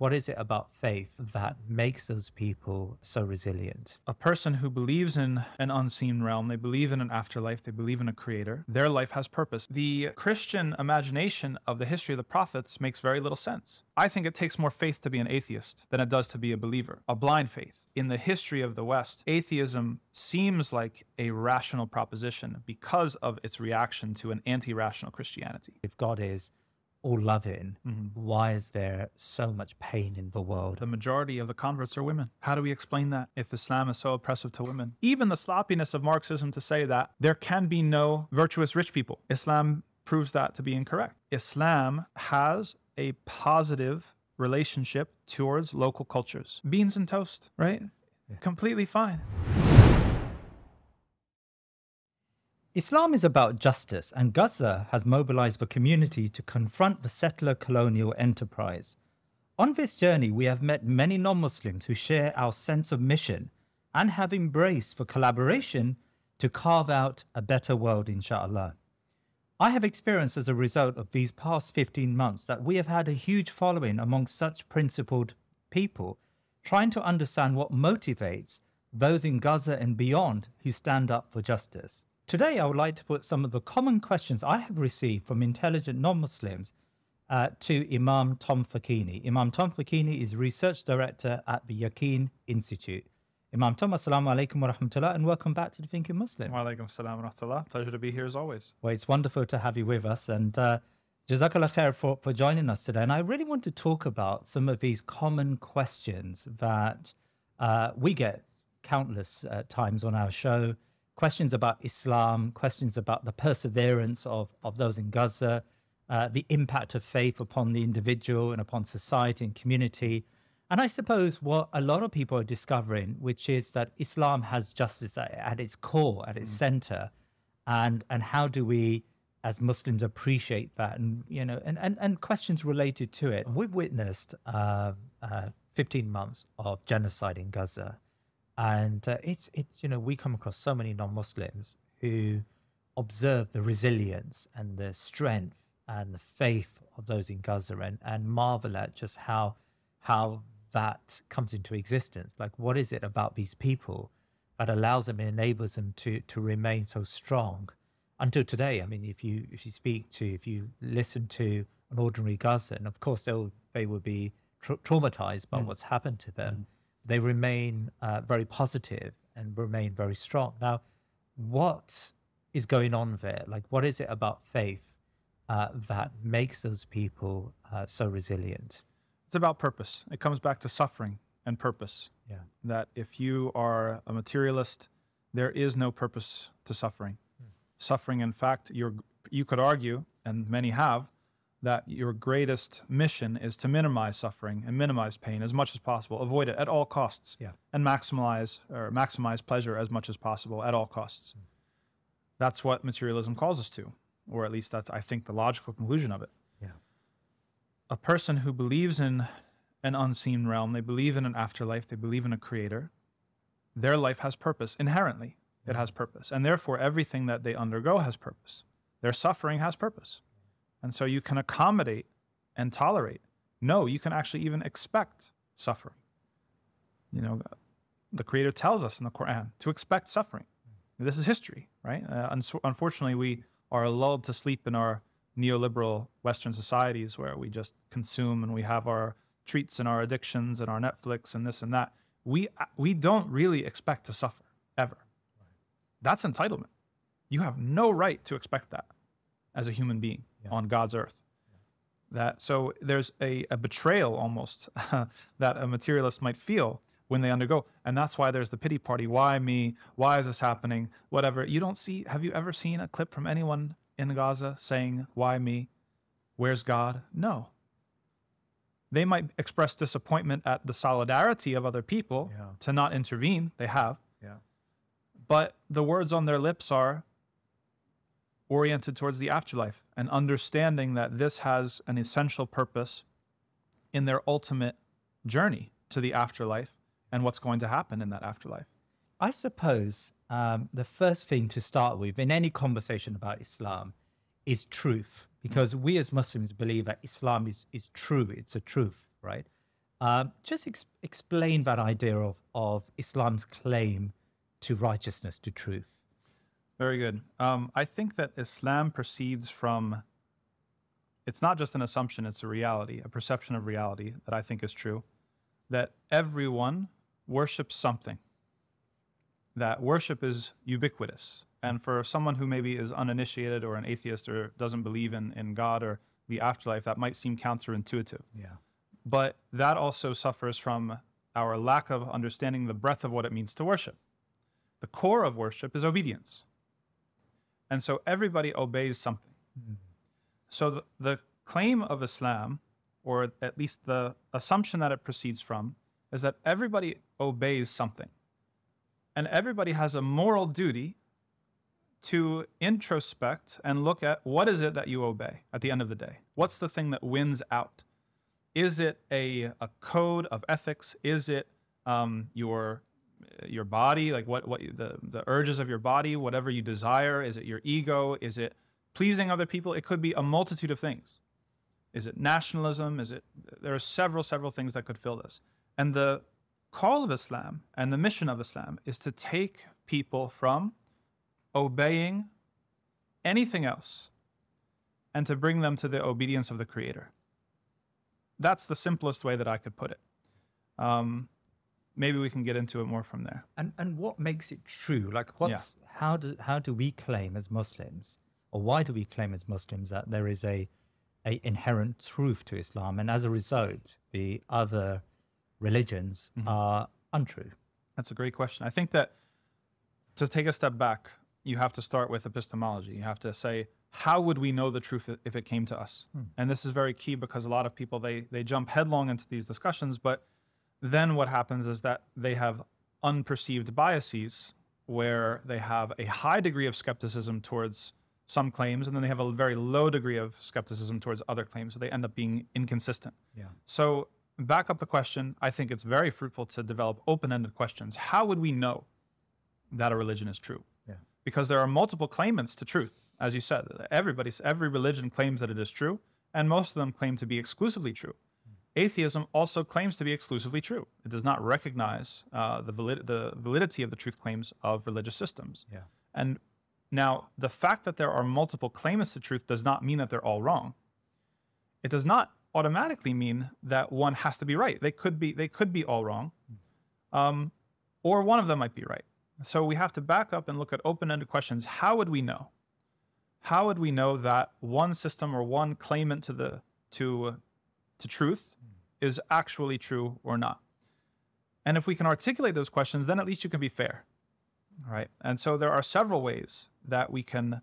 what is it about faith that makes those people so resilient? A person who believes in an unseen realm, they believe in an afterlife, they believe in a creator, their life has purpose. The Christian imagination of the history of the prophets makes very little sense. I think it takes more faith to be an atheist than it does to be a believer, a blind faith. In the history of the West, atheism seems like a rational proposition because of its reaction to an anti-rational Christianity. If God is all loving, why is there so much pain in the world? The majority of the converts are women. How do we explain that if Islam is so oppressive to women? Even the sloppiness of Marxism to say that there can be no virtuous rich people. Islam proves that to be incorrect. Islam has a positive relationship towards local cultures. Beans and toast, right? Yeah. Completely fine. Islam is about justice, and Gaza has mobilized the community to confront the settler colonial enterprise. On this journey, we have met many non-Muslims who share our sense of mission and have embraced the collaboration to carve out a better world, Insha'Allah. I have experienced as a result of these past 15 months that we have had a huge following among such principled people, trying to understand what motivates those in Gaza and beyond who stand up for justice. Today, I would like to put some of the common questions I have received from intelligent non-Muslims to Imam Tom Facchine. Imam Tom Facchine is Research Director at the Yaqeen Institute. Imam Tom, assalamu alaikum wa rahmatullah, and welcome back to the Thinking Muslim. Wa alaikum assalam wa rahmatullah. Pleasure to be here as always. Well, it's wonderful to have you with us, and Jazakallah khair for joining us today. And I really want to talk about some of these common questions that we get countless times on our show. Questions about Islam, questions about the perseverance of those in Gaza, the impact of faith upon the individual and upon society and community. And I suppose what a lot of people are discovering, which is that Islam has justice at its core, at its center. And how do we, as Muslims, appreciate that? And, you know, and questions related to it. We've witnessed 15 months of genocide in Gaza. And it's you know, we come across so many non-Muslims who observe the resilience and the strength and the faith of those in Gaza and marvel at just how that comes into existence. Like, what is it about these people that allows them and enables them to remain so strong until today? I mean, if you listen to an ordinary Gazan, of course they will be traumatized by what's happened to them. They remain very positive and remain very strong. Now, what is going on there? Like, what is it about faith that makes those people so resilient? It's about purpose. It comes back to suffering and purpose. Yeah. That if you are a materialist, there is no purpose to suffering. Suffering, in fact, you could argue, and many have, that your greatest mission is to minimize suffering and minimize pain as much as possible, avoid it at all costs, and maximize pleasure as much as possible at all costs. That's what materialism calls us to, or at least that's, I think, the logical conclusion of it. A person who believes in an unseen realm, they believe in an afterlife, they believe in a creator, their life has purpose. Inherently, it has purpose, and therefore everything that they undergo has purpose. Their suffering has purpose. And so you can accommodate and tolerate. No, you can actually even expect suffering. You know, the Creator tells us in the Quran to expect suffering. This is history, right? Unfortunately, we are lulled to sleep in our neoliberal Western societies where we just consume and we have our treats and our addictions and our Netflix and this and that. We don't really expect to suffer, ever. That's entitlement. You have no right to expect that as a human being on God's earth. So there's a betrayal almost that a materialist might feel when they undergo. And that's why there's the pity party. Why me? Why is this happening? Whatever. Have you ever seen a clip from anyone in Gaza saying, why me? Where's God? No. They might express disappointment at the solidarity of other people to not intervene. They have. But the words on their lips are oriented towards the afterlife and understanding that this has an essential purpose in their ultimate journey to the afterlife and what's going to happen in that afterlife. I suppose the first thing to start with in any conversation about Islam is truth, because we as Muslims believe that Islam is true. It's a truth, right? Just explain that idea of Islam's claim to righteousness, to truth. Very good. I think that Islam proceeds from, it's not just an assumption, it's a reality, a perception of reality that I think is true, that everyone worships something, that worship is ubiquitous. And for someone who maybe is uninitiated or an atheist or doesn't believe in God or the afterlife, that might seem counterintuitive. Yeah. But that also suffers from our lack of understanding the breadth of what it means to worship. The core of worship is obedience. And so everybody obeys something. Mm-hmm. So the claim of Islam, or at least the assumption that it proceeds from, is that everybody obeys something. And everybody has a moral duty to introspect and look at what is it that you obey at the end of the day. What's the thing that wins out? Is it a code of ethics? Is it your body, like what the urges of your body, whatever you desire? Is it your ego? Is it pleasing other people? It could be a multitude of things. Is it nationalism? There are several things that could fill this. And the call of Islam and the mission of Islam is to take people from obeying anything else and to bring them to the obedience of the Creator. That's the simplest way that I could put it. Maybe we can get into it more from there. And what makes it true? Like, how do we claim as Muslims, or why do we claim as Muslims that there is a inherent truth to Islam, and as a result, the other religions are untrue? That's a great question. I think that to take a step back, you have to start with epistemology. You have to say, how would we know the truth if it came to us? And this is very key because a lot of people, they jump headlong into these discussions, but then what happens is that they have unperceived biases where they have a high degree of skepticism towards some claims, and then they have a very low degree of skepticism towards other claims. So they end up being inconsistent. Yeah. So back up the question. I think it's very fruitful to develop open-ended questions. How would we know that a religion is true? Yeah. Because there are multiple claimants to truth. As you said, every religion claims that it is true, and most of them claim to be exclusively true. Atheism also claims to be exclusively true. It does not recognize the validity of the truth claims of religious systems. Yeah. And now, the fact that there are multiple claimants to truth does not mean that they're all wrong. It does not automatically mean that one has to be right. They could be all wrong, or one of them might be right. So we have to back up and look at open-ended questions. How would we know? How would we know that one system or one claimant to truth is actually true or not? And if we can articulate those questions, then at least you can be fair. All right. And so there are several ways that we can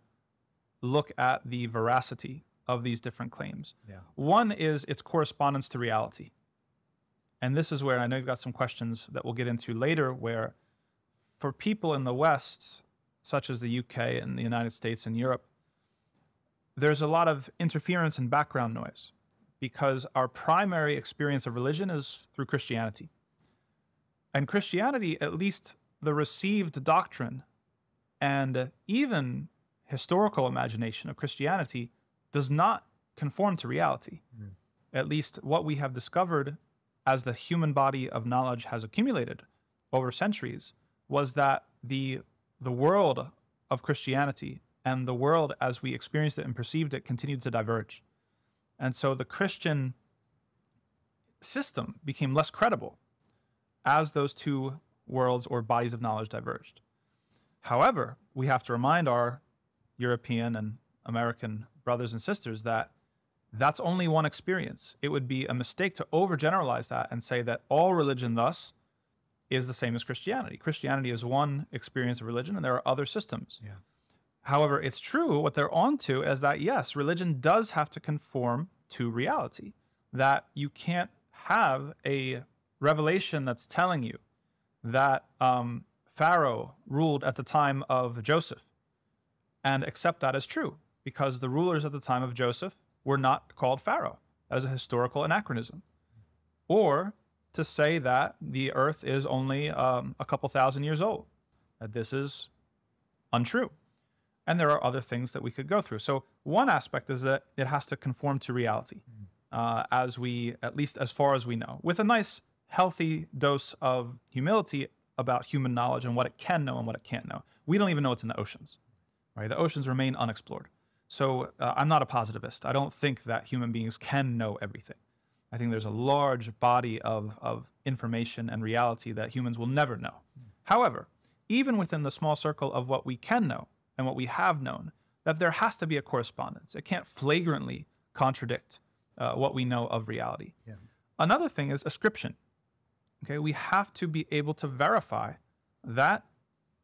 look at the veracity of these different claims. Yeah. One is its correspondence to reality. And this is where I know you've got some questions that we'll get into later, where for people in the West, such as the UK and the United States and Europe, there's a lot of interference and background noise because our primary experience of religion is through Christianity. And Christianity, at least the received doctrine and even historical imagination of Christianity, does not conform to reality. At least what we have discovered as the human body of knowledge has accumulated over centuries was that the world of Christianity and the world as we experienced it and perceived it continued to diverge. And so the Christian system became less credible as those two worlds or bodies of knowledge diverged. However, we have to remind our European and American brothers and sisters that that's only one experience. It would be a mistake to overgeneralize that and say that all religion thus is the same as Christianity. Christianity is one experience of religion and there are other systems. Yeah. However, it's true, what they're onto is that, yes, religion does have to conform to reality, that you can't have a revelation that's telling you that Pharaoh ruled at the time of Joseph and accept that as true, because the rulers at the time of Joseph were not called Pharaoh. That is a historical anachronism. Or to say that the earth is only a couple thousand years old, that this is untrue. And there are other things that we could go through. So one aspect is that it has to conform to reality. at least as far as we know, with a nice, healthy dose of humility about human knowledge and what it can know and what it can't know. We don't even know what's in the oceans, right? The oceans remain unexplored. So I'm not a positivist. I don't think that human beings can know everything. I think there's a large body of information and reality that humans will never know. However, even within the small circle of what we can know and what we have known, that there has to be a correspondence. It can't flagrantly contradict what we know of reality. Yeah. Another thing is ascription. Okay, we have to be able to verify that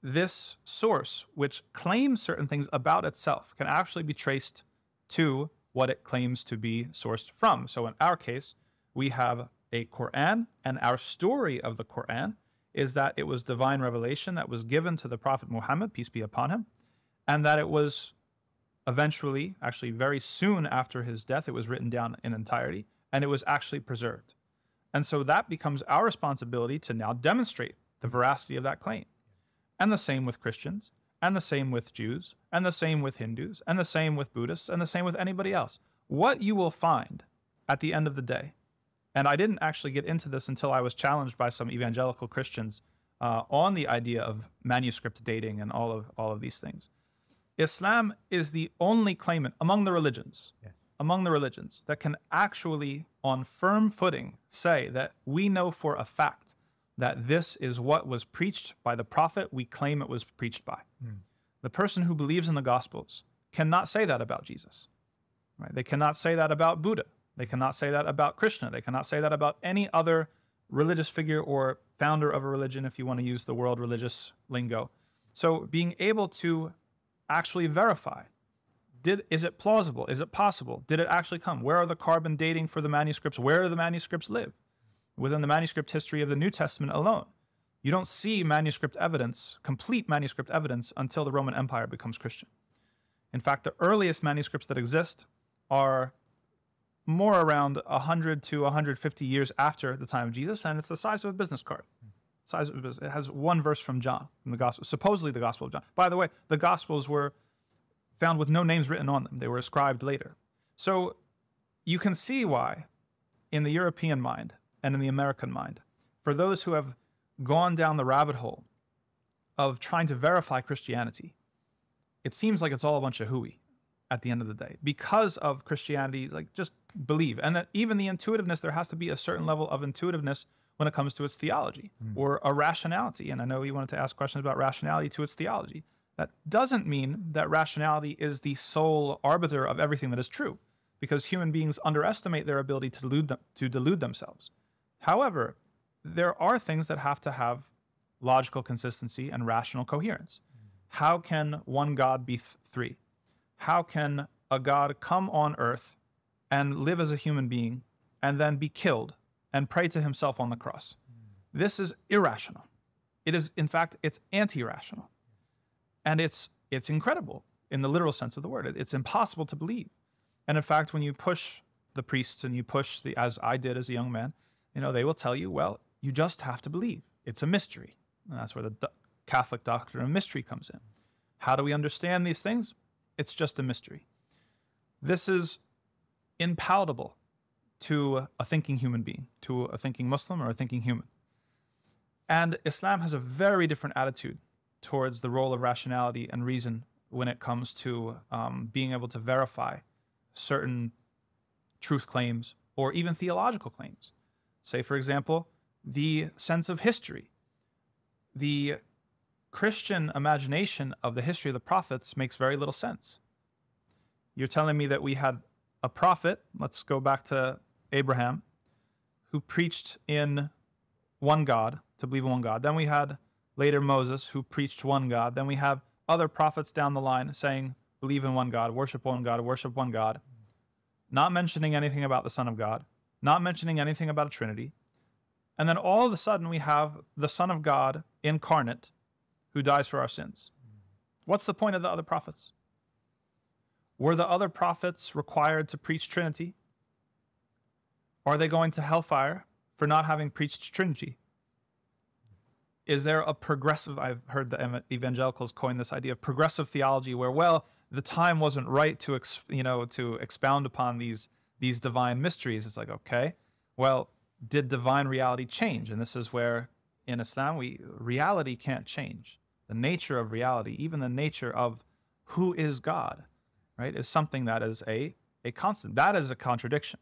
this source, which claims certain things about itself, can actually be traced to what it claims to be sourced from. So in our case, we have a Quran, and our story of the Quran is that it was divine revelation that was given to the Prophet Muhammad, peace be upon him, and that it was eventually, actually very soon after his death, it was written down in entirety, and it was actually preserved. And so that becomes our responsibility to now demonstrate the veracity of that claim. And the same with Christians, and the same with Jews, and the same with Hindus, and the same with Buddhists, and the same with anybody else. What you will find at the end of the day, and I didn't actually get into this until I was challenged by some evangelical Christians on the idea of manuscript dating and all of these things. Islam is the only claimant among the religions, that can actually, on firm footing, say that we know for a fact that this is what was preached by the prophet we claim it was preached by. The person who believes in the Gospels cannot say that about Jesus. Right? They cannot say that about Buddha. They cannot say that about Krishna. They cannot say that about any other religious figure or founder of a religion, if you want to use the world religious lingo. So being able to actually verify, is it plausible? Is it possible? Did it actually come? Where are the carbon dating for the manuscripts? Where do the manuscripts live? Within the manuscript history of the New Testament alone, you don't see manuscript evidence, complete manuscript evidence, until the Roman Empire becomes Christian. In fact, the earliest manuscripts that exist are more around 100 to 150 years after the time of Jesus, and it's the size of a business card. It has one verse from John, from the Gospel, supposedly the Gospel of John. By the way, the Gospels were found with no names written on them. They were ascribed later. So you can see why, in the European mind and in the American mind, for those who have gone down the rabbit hole of trying to verify Christianity, it seems like it's all a bunch of hooey at the end of the day. Because of Christianity, like, just believe. And that even the intuitiveness, there has to be a certain level of intuitiveness when it comes to its theology, or a rationality. And I know you wanted to ask questions about rationality to its theology. That doesn't mean that rationality is the sole arbiter of everything that is true, because human beings underestimate their ability to delude themselves. However, there are things that have to have logical consistency and rational coherence. How can one God be three? How can a God come on earth and live as a human being and then be killed and pray to himself on the cross? This is irrational. It is, in fact, it's anti-rational. And it's incredible in the literal sense of the word. It's impossible to believe. And in fact, when you push the priests and you push as I did as a young man, they will tell you, well, you just have to believe. It's a mystery. And that's where the Catholic doctrine of mystery comes in. How do we understand these things? It's just a mystery. This is impalpable to a thinking human being, to a thinking Muslim or a thinking human. And Islam has a very different attitude towards the role of rationality and reason when it comes to being able to verify certain truth claims or even theological claims. Say, for example, the sense of history. The Christian imagination of the history of the prophets makes very little sense. You're telling me that we had a prophet, let's go back to Abraham, who preached in one God, to believe in one God. Then we had later Moses, who preached one God. Then we have other prophets down the line saying, believe in one God, worship one God, worship one God. Not mentioning anything about the Son of God, not mentioning anything about a Trinity. And then all of a sudden we have the Son of God incarnate who dies for our sins. What's the point of the other prophets? Were the other prophets required to preach Trinity? Are they going to hellfire for not having preached Trinity? Is there a progressive, I've heard the evangelicals coin this idea of progressive theology where, well, the time wasn't right to expound upon these these divine mysteries. It's like, okay, well, did divine reality change? And this is where in Islam, reality can't change. The nature of reality, even the nature of who is God, right, is something that is a constant. That is a contradiction,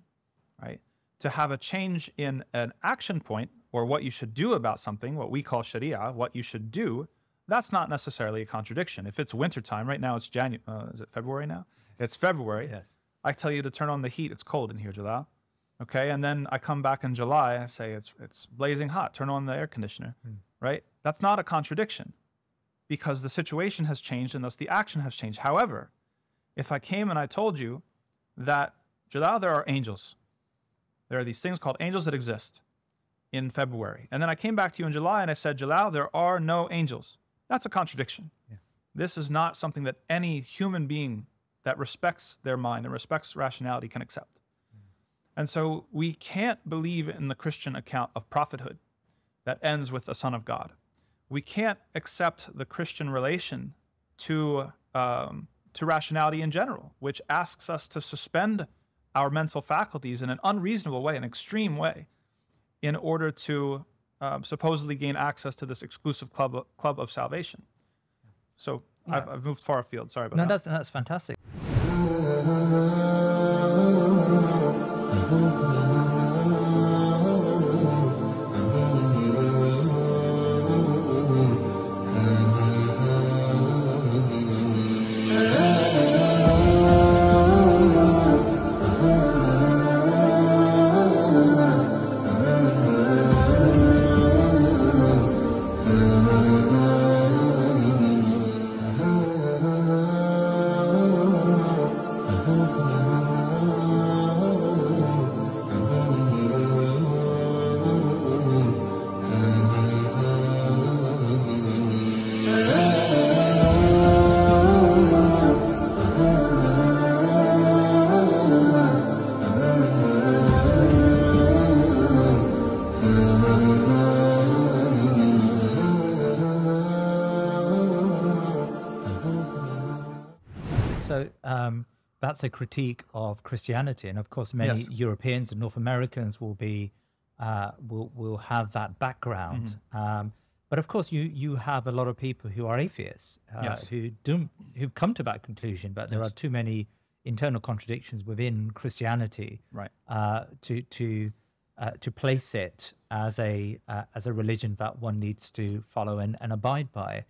right? To have a change in an action point or what you should do about something, what we call Sharia, what you should do, that's not necessarily a contradiction. If it's wintertime, right now it's January, is it February now? It's February. Yes. I tell you to turn on the heat. It's cold in here, Jalal. Okay, and then I come back in July, I say it's blazing hot. Turn on the air conditioner, right? That's not a contradiction because the situation has changed and thus the action has changed. However, if I came and I told you that, Jalal, there are angels. There are these things called angels that exist in February. And then I came back to you in July and I said, Jalal, there are no angels. That's a contradiction. Yeah. This is not something that any human being that respects their mind and respects rationality can accept. And so we can't believe in the Christian account of prophethood that ends with the Son of God. We can't accept the Christian relation to rationality in general, which asks us to suspend our mental faculties in an unreasonable way, an extreme way, in order to supposedly gain access to this exclusive club of salvation. So yeah. I've moved far afield. Sorry about that. No, that's fantastic. That's a critique of Christianity, and of course, many Europeans and North Americans will will have that background. But of course, you have a lot of people who are atheists who come to that conclusion. But there are too many internal contradictions within Christianity, to place it as a religion that one needs to follow and abide by.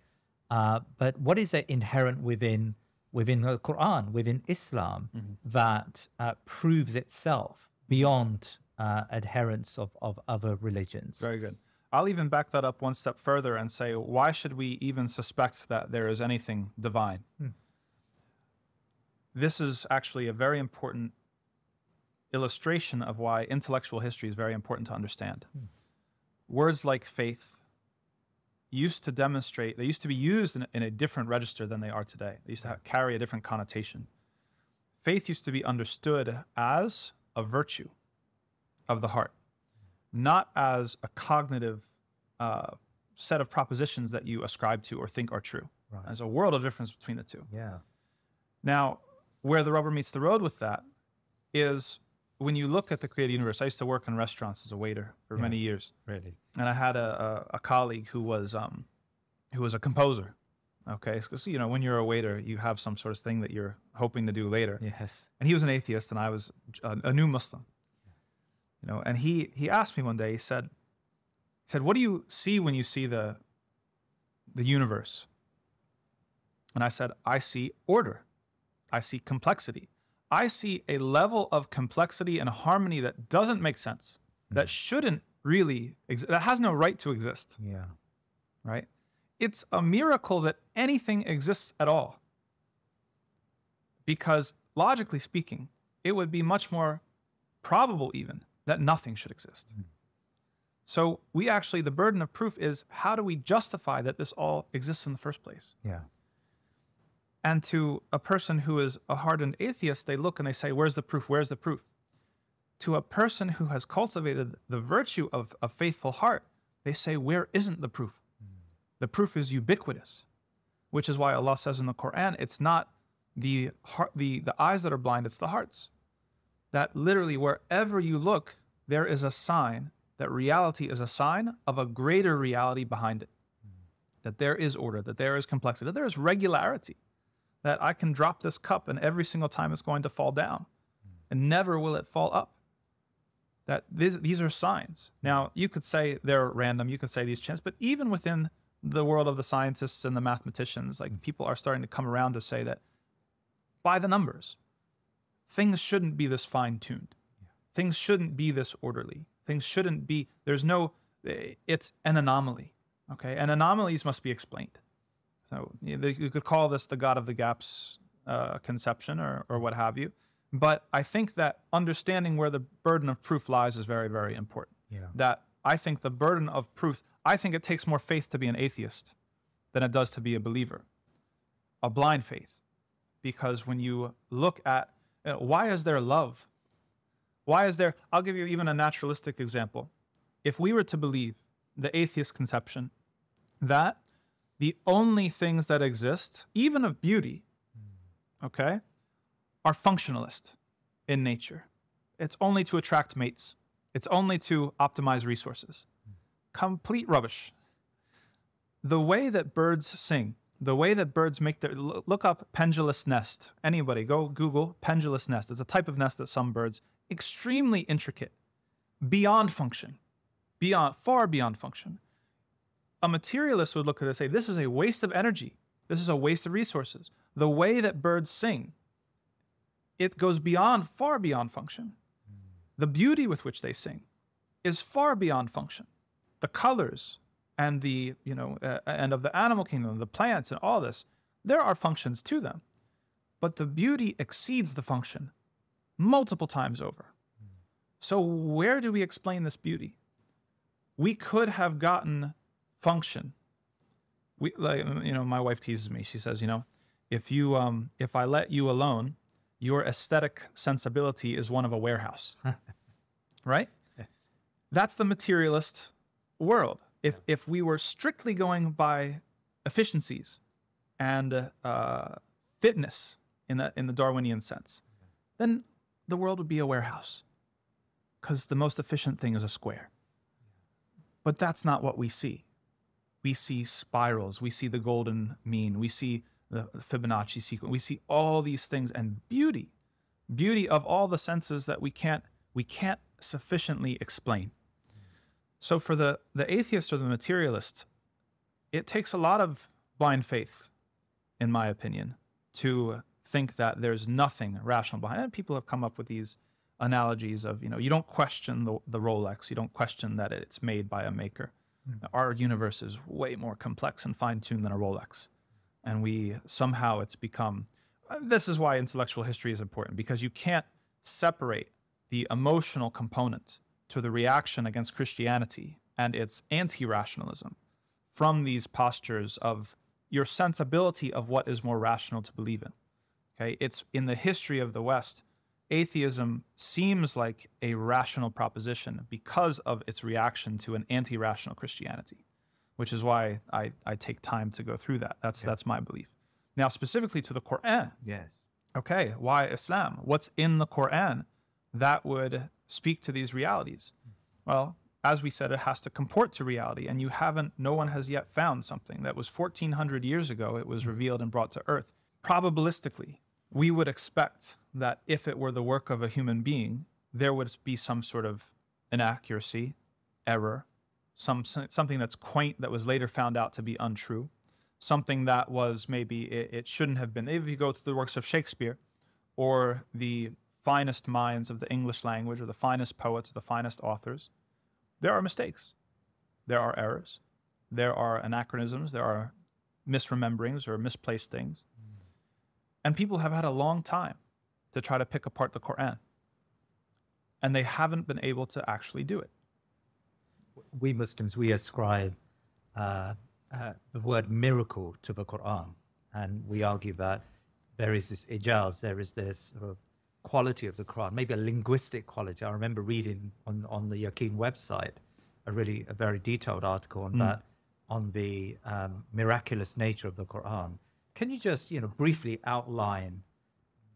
But what is it inherent within the Quran, within Islam, that proves itself beyond adherence of other religions? Very good. I'll even back that up one step further and say, why should we even suspect that there is anything divine? This is actually a very important illustration of why intellectual history is very important to understand. Words like faith used to demonstrate, they used to be used in a different register than they are today. They used to carry a different connotation. Faith used to be understood as a virtue of the heart, not as a cognitive set of propositions that you ascribe to or think are true. There's a world of difference between the two. Now, where the rubber meets the road with that is when you look at the created universe. I used to work in restaurants as a waiter for many years. Really? And I had a colleague who was a composer. Okay, because when you're a waiter, you have some sort of thing that you're hoping to do later. Yes. And he was an atheist, and I was a new Muslim. And he asked me one day. He said, "What do you see when you see the universe?" And I said, "I see order. I see complexity. I see a level of complexity and harmony that doesn't make sense, that shouldn't really exist, that has no right to exist." Yeah. Right? It's a miracle that anything exists at all. Because logically speaking, it would be much more probable even that nothing should exist. So the burden of proof is, how do we justify that this all exists in the first place? Yeah. And to a person who is a hardened atheist, they look and they say, where's the proof? Where's the proof? To a person who has cultivated the virtue of a faithful heart, they say, where isn't the proof? The proof is ubiquitous, which is why Allah says in the Quran, it's not the eyes that are blind, it's the hearts. that literally wherever you look, there is a sign that reality is a sign of a greater reality behind it. That there is order, that there is complexity, that there is regularity, that I can drop this cup and every single time it's going to fall down and never will it fall up. That these are signs. Now, you could say they're random, you could say these chance, but even within the world of the scientists and the mathematicians, like people are starting to come around to say that by the numbers, things shouldn't be this fine-tuned. Things shouldn't be this orderly. Things shouldn't be, it's an anomaly, okay? And anomalies must be explained. So you could call this the God of the Gaps conception or what have you. But I think that understanding where the burden of proof lies is very, very important. Yeah. That I think the burden of proof, I think it takes more faith to be an atheist than it does to be a believer. A blind faith. Because when you look at, why is there love? Why is there, I'll give you even a naturalistic example. If we were to believe the atheist conception that the only things that exist, even of beauty, okay, are functionalist in nature. It's only to attract mates. It's only to optimize resources. Complete rubbish. The way that birds sing, the way that birds make their, look up pendulous nest. Anybody, go Google pendulous nest. It's a type of nest that some birds, extremely intricate, beyond function, far beyond function. A materialist would look at it and say, this is a waste of energy. This is a waste of resources. The way that birds sing, it goes beyond, far beyond function. The beauty with which they sing is far beyond function. The colors and the, and of the animal kingdom, the plants and all this, there are functions to them. But the beauty exceeds the function multiple times over. So where do we explain this beauty? We could have gotten function. My wife teases me. She says, if I let you alone, your aesthetic sensibility is one of a warehouse, right? Yes. That's the materialist world. If we were strictly going by efficiencies and fitness in the Darwinian sense, then the world would be a warehouse because the most efficient thing is a square. But that's not what we see. We see spirals. We see the golden mean. We see the Fibonacci sequence. We see all these things and beauty of all the senses that we can't sufficiently explain. So for the atheist or the materialist, it takes a lot of blind faith, in my opinion, to think that there's nothing rational behind it. And people have come up with these analogies of, you don't question the Rolex. You don't question that it's made by a maker. Our universe is way more complex and fine-tuned than a Rolex. And somehow it's become, this is why intellectual history is important, because you can't separate the emotional component to the reaction against Christianity and its anti-rationalism from these postures of your sensibility of what is more rational to believe in. Okay, it's in the history of the West, atheism seems like a rational proposition because of its reaction to an anti-rational Christianity, which is why I take time to go through that. That's my belief. Now, specifically to the Quran. Yes. Okay, why Islam? What's in the Quran that would speak to these realities? Well, as we said, it has to comport to reality, and no one has yet found something that was 1,400 years ago. It was revealed and brought to earth. Probabilistically, we would expect that if it were the work of a human being, there would be some sort of inaccuracy, error, something that's quaint that was later found out to be untrue, something that was maybe it shouldn't have been. If you go to the works of Shakespeare or the finest minds of the English language or the finest poets, or the finest authors, there are mistakes, there are errors, there are anachronisms, there are misrememberings or misplaced things. And people have had a long time to try to pick apart the Quran, and they haven't been able to actually do it. We Muslims, we ascribe the word miracle to the Quran, and we argue that there is this ijaz, there is this sort of quality of the Quran, maybe a linguistic quality. I remember reading on the Yaqeen website a very detailed article on that, on the miraculous nature of the Quran. Can you just briefly outline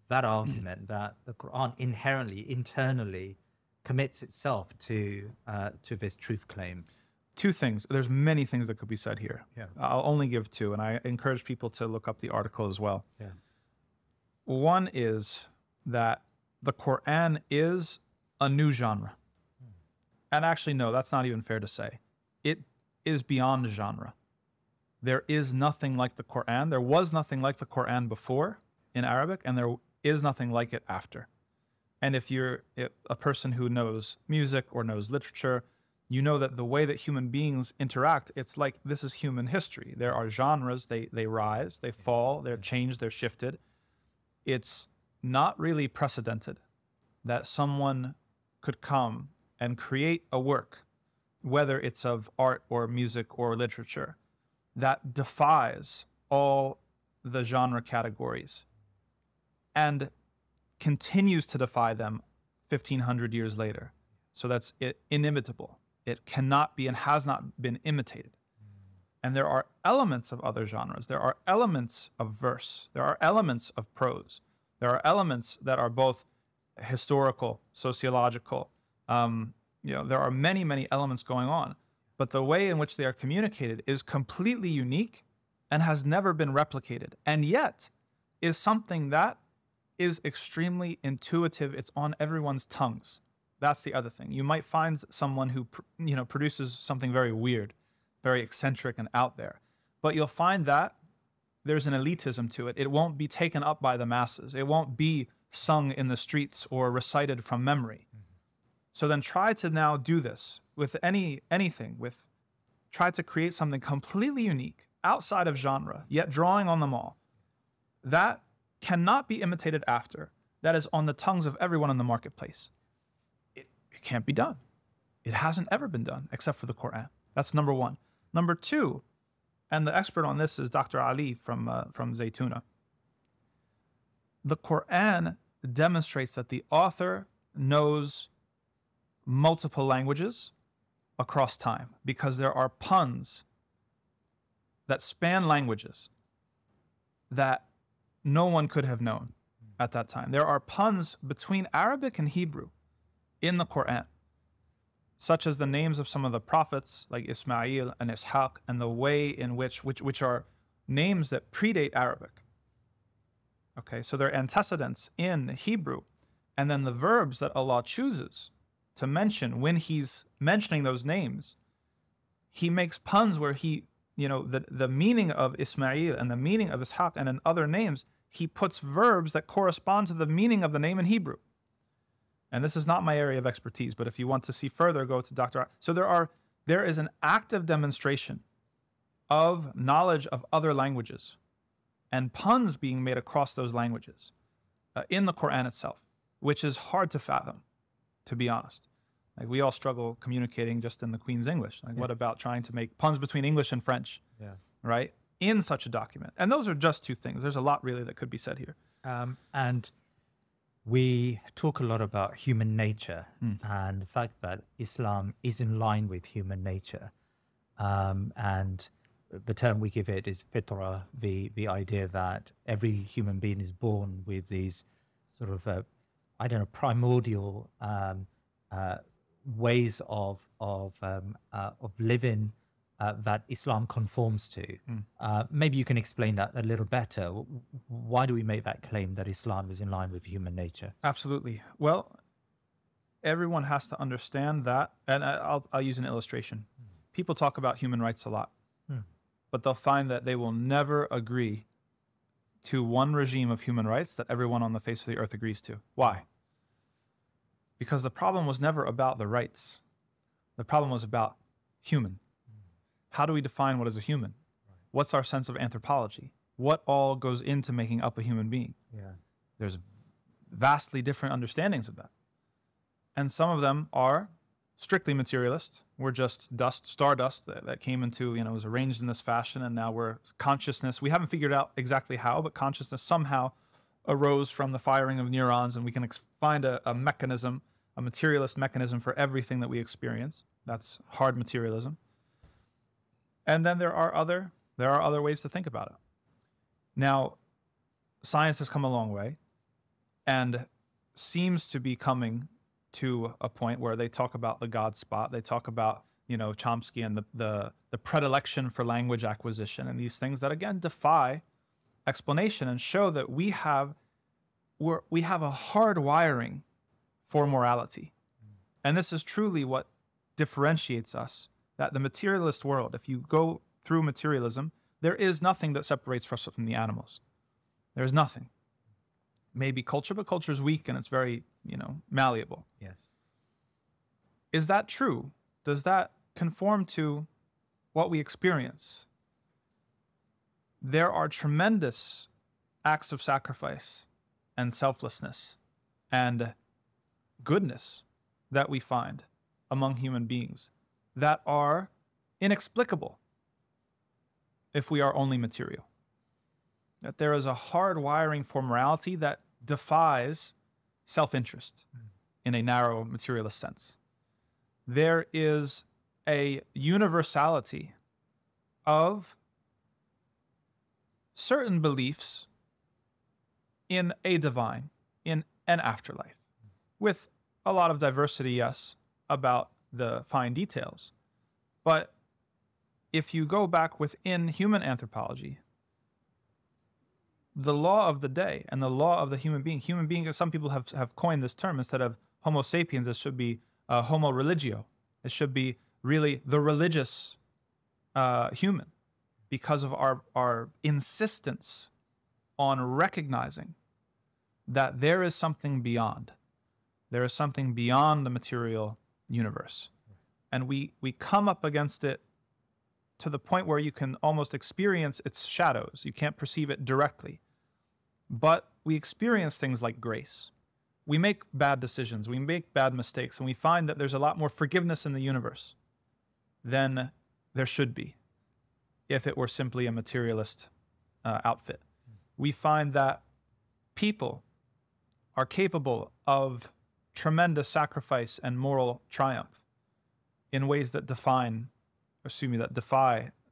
that argument that the Quran inherently, internally commits itself to this truth claim? Two things. There's many things that could be said here. Yeah. I'll only give two, and I encourage people to look up the article as well. Yeah. One is that the Quran is a new genre. And actually, no, that's not even fair to say. It is beyond genre. There is nothing like the Quran. There was nothing like the Quran before in Arabic, and there is nothing like it after. And if you're a person who knows music or knows literature, you know that the way that human beings interact, it's like this is human history. There are genres, they rise, they fall, they're changed, they're shifted. It's not really precedented that someone could come and create a work, whether it's of art or music or literature, that defies all the genre categories and continues to defy them 1,500 years later. So that's inimitable. It cannot be and has not been imitated. And there are elements of other genres. There are elements of verse. There are elements of prose. There are elements that are both historical, sociological. There are many, many elements going on. But the way in which they are communicated is completely unique and has never been replicated. And yet is something that is extremely intuitive. It's on everyone's tongues. That's the other thing. You might find someone who, produces something very weird, very eccentric and out there. But you'll find that there's an elitism to it. It won't be taken up by the masses. It won't be sung in the streets or recited from memory. So then try to now do this with anything. Try to create something completely unique, outside of genre, yet drawing on them all. That cannot be imitated after. That is on the tongues of everyone in the marketplace. It can't be done. It hasn't ever been done, except for the Quran. That's number one. Number two, and the expert on this is Dr. Ali from Zaytuna. The Quran demonstrates that the author knows multiple languages across time, because there are puns that span languages that no one could have known at that time. There are puns between Arabic and Hebrew in the Quran, such as the names of some of the prophets like Ismail and Ishaq, and the way in which are names that predate Arabic. Okay, so there are antecedents in Hebrew, and then the verbs that Allah chooses to mention when he's mentioning those names, he makes puns where the meaning of Ismail and the meaning of Ishaq and in other names, he puts verbs that correspond to the meaning of the name in Hebrew. And this is not my area of expertise, but if you want to see further, go to Dr. So there is an active demonstration of knowledge of other languages and puns being made across those languages in the Quran itself, which is hard to fathom, to be honest. Like, we all struggle communicating just in the Queen's English. Like, what about trying to make puns between English and French, right, in such a document? And those are just two things. There's a lot really that could be said here. And we talk a lot about human nature and the fact that Islam is in line with human nature. And the term we give it is fitra, the idea that every human being is born with these sort of, primordial ways of living that Islam conforms to. Maybe you can explain that a little better. Why do we make that claim that Islam is in line with human nature? Absolutely. Well, everyone has to understand that, and I'll use an illustration. People talk about human rights a lot, but they'll find that they will never agree to one regime of human rights that everyone on the face of the earth agrees to. Why? Because the problem was never about the rights. The problem was about human. How do we define what is a human? What's our sense of anthropology? What all goes into making up a human being? There's vastly different understandings of that. And some of them are strictly materialist. We're just stardust that came into, was arranged in this fashion, and now we're consciousness. We haven't figured out exactly how, but consciousness somehow arose from the firing of neurons, and we can find a mechanism, a materialist mechanism for everything that we experience. That's hard materialism. And then there are other ways to think about it. Now, science has come a long way, and seems to be coming to a point where they talk about the God spot. They talk about, Chomsky and the predilection for language acquisition and these things that, again, defy explanation and show that we have a hard wiring for morality. And this is truly what differentiates us, that the materialist world, if you go through materialism, there is nothing that separates us from the animals. There's nothing. Maybe culture, but culture is weak and it's very, malleable. Yes. Is that true? Does that conform to what we experience? There are tremendous acts of sacrifice and selflessness and goodness that we find among human beings that are inexplicable if we are only material. That there is a hard wiring for morality that defies self-interest in a narrow materialist sense. There is a universality of certain beliefs in a divine, in an afterlife, with a lot of diversity, yes, about the fine details. But if you go back within human anthropology, the law of the day and the law of the human being, some people have coined this term, instead of Homo sapiens, it should be Homo religio. It should be really the religious human, because of our insistence on recognizing that there is something beyond. There is something beyond the material universe. And we come up against it to the point where you can almost experience its shadows. You can't perceive it directly. But we experience things like grace. We make bad decisions, we make bad mistakes, and we find that there's a lot more forgiveness in the universe than there should be if it were simply a materialist outfit. We find that people are capable of tremendous sacrifice and moral triumph in ways that defy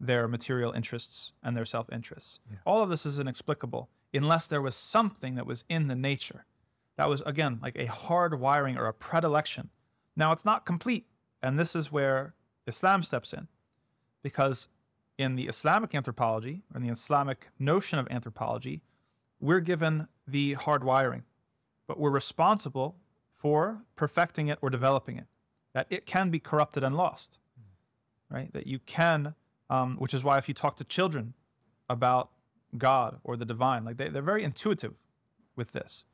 their material interests and their self-interests. Yeah. All of this is inexplicable unless there was something that was in the nature that was, again, like a hard wiring or a predilection. Now, it's not complete, and this is where Islam steps in, because in the Islamic anthropology, or in the Islamic notion of anthropology, we're given the hard wiring, but we're responsible for perfecting it or developing it, that it can be corrupted and lost, right? That you can, which is why if you talk to children about God or the divine, like they're very intuitive with this.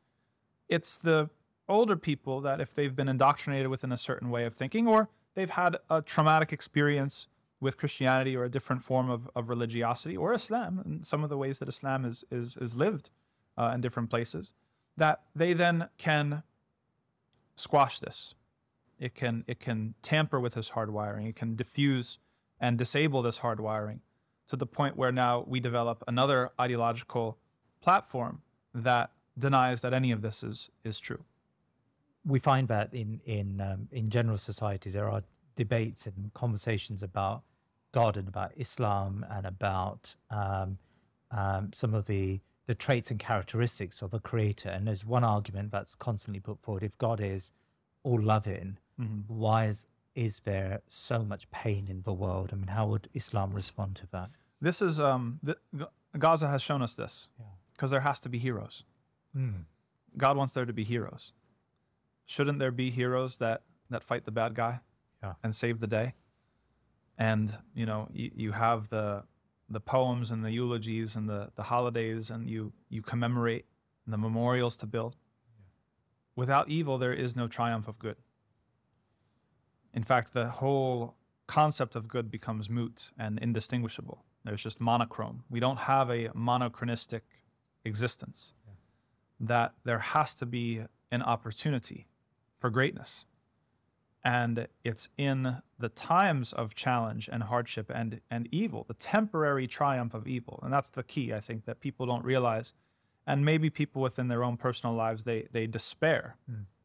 It's the older people that, if they've been indoctrinated within a certain way of thinking, or they've had a traumatic experience with Christianity or a different form of religiosity, or Islam, and some of the ways that Islam is lived in different places, that they then can squash this. It can tamper with this hard wiring. It can diffuse and disable this hard wiring to the point where now we develop another ideological platform that denies that any of this is true. We find that in general society there are debates and conversations about God and about Islam and about some of the traits and characteristics of a creator. And there's one argument that's constantly put forward: if God is all loving, why is there so much pain in the world? I mean, how would Islam respond to that? This is Gaza has shown us this, because there has to be heroes. God wants there to be heroes. Shouldn't there be heroes that fight the bad guy and save the day? And you have the poems and the eulogies and the holidays, and you commemorate, and the memorials to build. Without evil, there is no triumph of good. In fact, the whole concept of good becomes moot and indistinguishable. There's just monochrome. We don't have a monochronistic existence. That there has to be an opportunity for greatness. And it's in the times of challenge and hardship and evil, the temporary triumph of evil. And that's the key, I think, that people don't realize. And maybe people within their own personal lives, they despair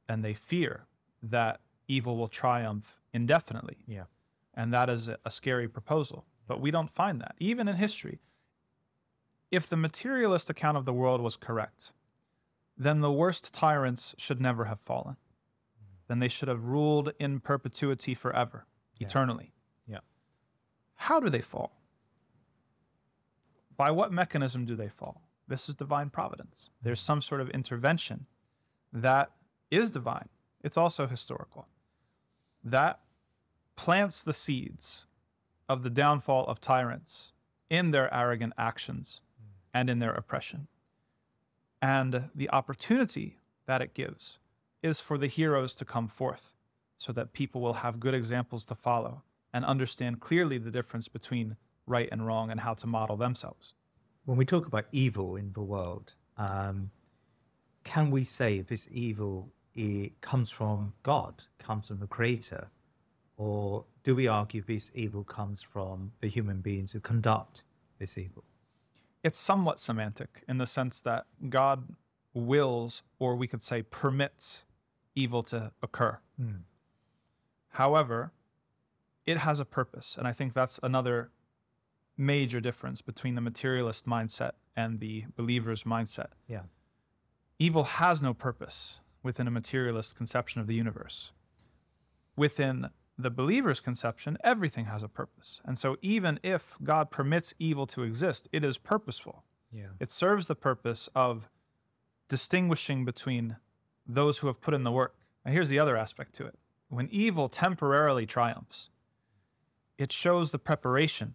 and they fear that evil will triumph indefinitely. Yeah. And that is a scary proposal. But we don't find that, even in history. If the materialist account of the world was correct, then the worst tyrants should never have fallen. Then they should have ruled in perpetuity forever, eternally. Yeah. How do they fall? By what mechanism do they fall? This is divine providence. There's some sort of intervention that is divine. It's also historical. That plants the seeds of the downfall of tyrants in their arrogant actions and in their oppression. And the opportunity that it gives is for the heroes to come forth so that people will have good examples to follow and understand clearly the difference between right and wrong and how to model themselves. When we talk about evil in the world, can we say this evil comes from God, comes from the Creator? Or do we argue this evil comes from the human beings who conduct this evil? It's somewhat semantic in the sense that God wills, or we could say permits, evil to occur. However, it has a purpose. And I think that's another major difference between the materialist mindset and the believer's mindset. Yeah. Evil has no purpose within a materialist conception of the universe. Within the believer's conception, everything has a purpose. And so even if God permits evil to exist, it is purposeful. Yeah. It serves the purpose of distinguishing between those who have put in the work. And here's the other aspect to it. When evil temporarily triumphs, it shows the preparation,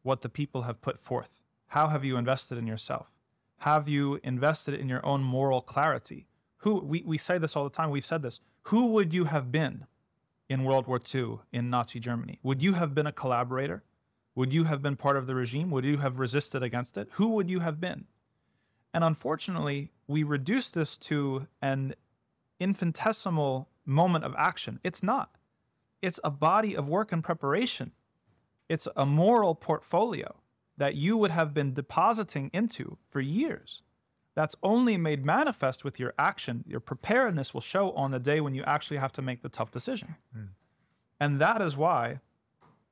what the people have put forth. How have you invested in yourself? Have you invested in your own moral clarity? We say this all the time, we've said this. Who would you have been in World War II in Nazi Germany? Would you have been a collaborator? Would you have been part of the regime? Would you have resisted against it? Who would you have been? And unfortunately, we reduce this to an infinitesimal moment of action. It's not. It's a body of work and preparation. It's a moral portfolio that you would have been depositing into for years. That's only made manifest with your action. Your preparedness will show on the day when you actually have to make the tough decision. And that is why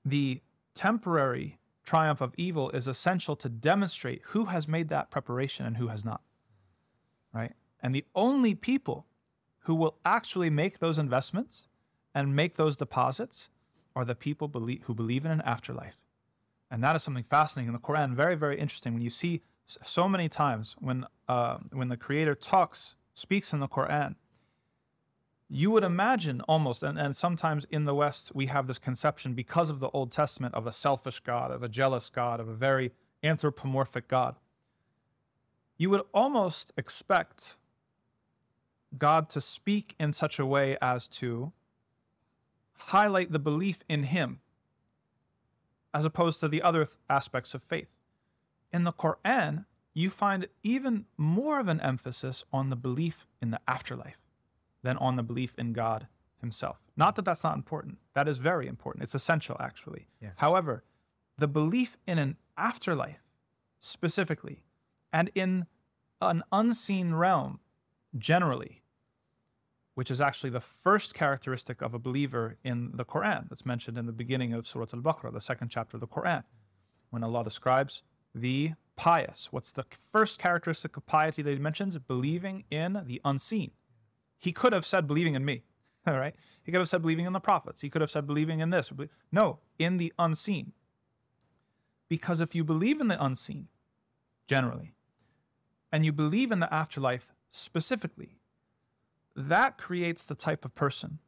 the temporary triumph of evil is essential to demonstrate who has made that preparation and who has not, right? And the only people who will actually make those investments and make those deposits are the people who believe in an afterlife. And that is something fascinating in the Quran, very, very interesting. When you see so many times when the Creator speaks in the Quran, you would imagine almost, and sometimes in the West we have this conception because of the Old Testament of a selfish God, of a jealous God, of a very anthropomorphic God. You would almost expect God to speak in such a way as to highlight the belief in Him as opposed to the other aspects of faith. In the Quran, you find even more of an emphasis on the belief in the afterlife than on the belief in God Himself. Not that that's not important. That is very important. It's essential, actually. Yeah. However, the belief in an afterlife specifically, and in an unseen realm generally, which is actually the first characteristic of a believer in the Quran that's mentioned in the beginning of Surah Al-Baqarah, the second chapter of the Quran, when Allah describes the pious. What's the first characteristic of piety that He mentions? Believing in the unseen. He could have said believing in me, all right? He could have said believing in the prophets. He could have said believing in this. No, in the unseen. Because if you believe in the unseen, generally, and you believe in the afterlife specifically, that creates the type of person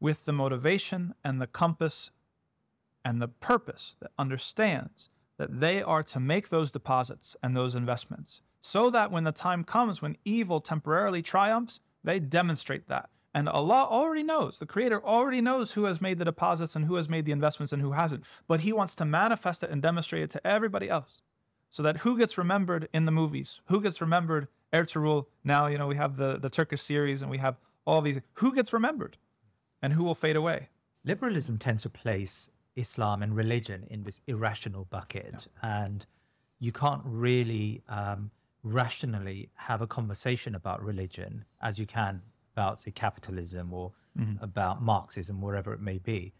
with the motivation and the compass and the purpose that understands that they are to make those deposits and those investments so that when the time comes when evil temporarily triumphs, they demonstrate that. And Allah already knows, the Creator already knows who has made the deposits and who has made the investments and who hasn't. But He wants to manifest it and demonstrate it to everybody else. So that who gets remembered in the movies, who gets remembered, Ertugrul, now, we have the Turkish series and we have all these, who gets remembered and who will fade away? Liberalism tends to place Islam and religion in this irrational bucket. Yeah. And you can't really rationally have a conversation about religion as you can about, say, capitalism or about Marxism, wherever it may be.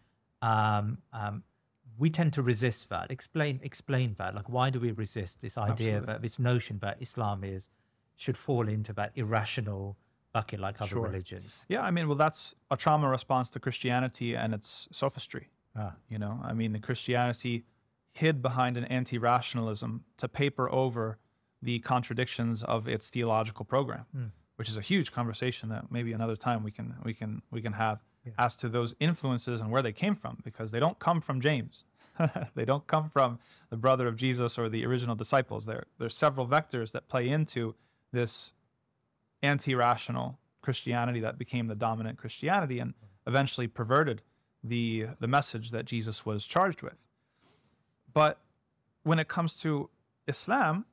We tend to resist that. Explain that. Like, why do we resist this idea, Absolutely. that this notion that Islam is should fall into that irrational bucket like other Sure. religions? Yeah, I mean, well, that's a trauma response to Christianity and its sophistry. Ah, You know, I mean, the Christianity hid behind an anti-rationalism to paper over the contradictions of its theological program, which is a huge conversation that maybe another time we can have as to those influences and where they came from, because they don't come from James. They don't come from the brother of Jesus or the original disciples. There's several vectors that play into this anti-rational Christianity that became the dominant Christianity and eventually perverted the message that Jesus was charged with. But when it comes to Islam,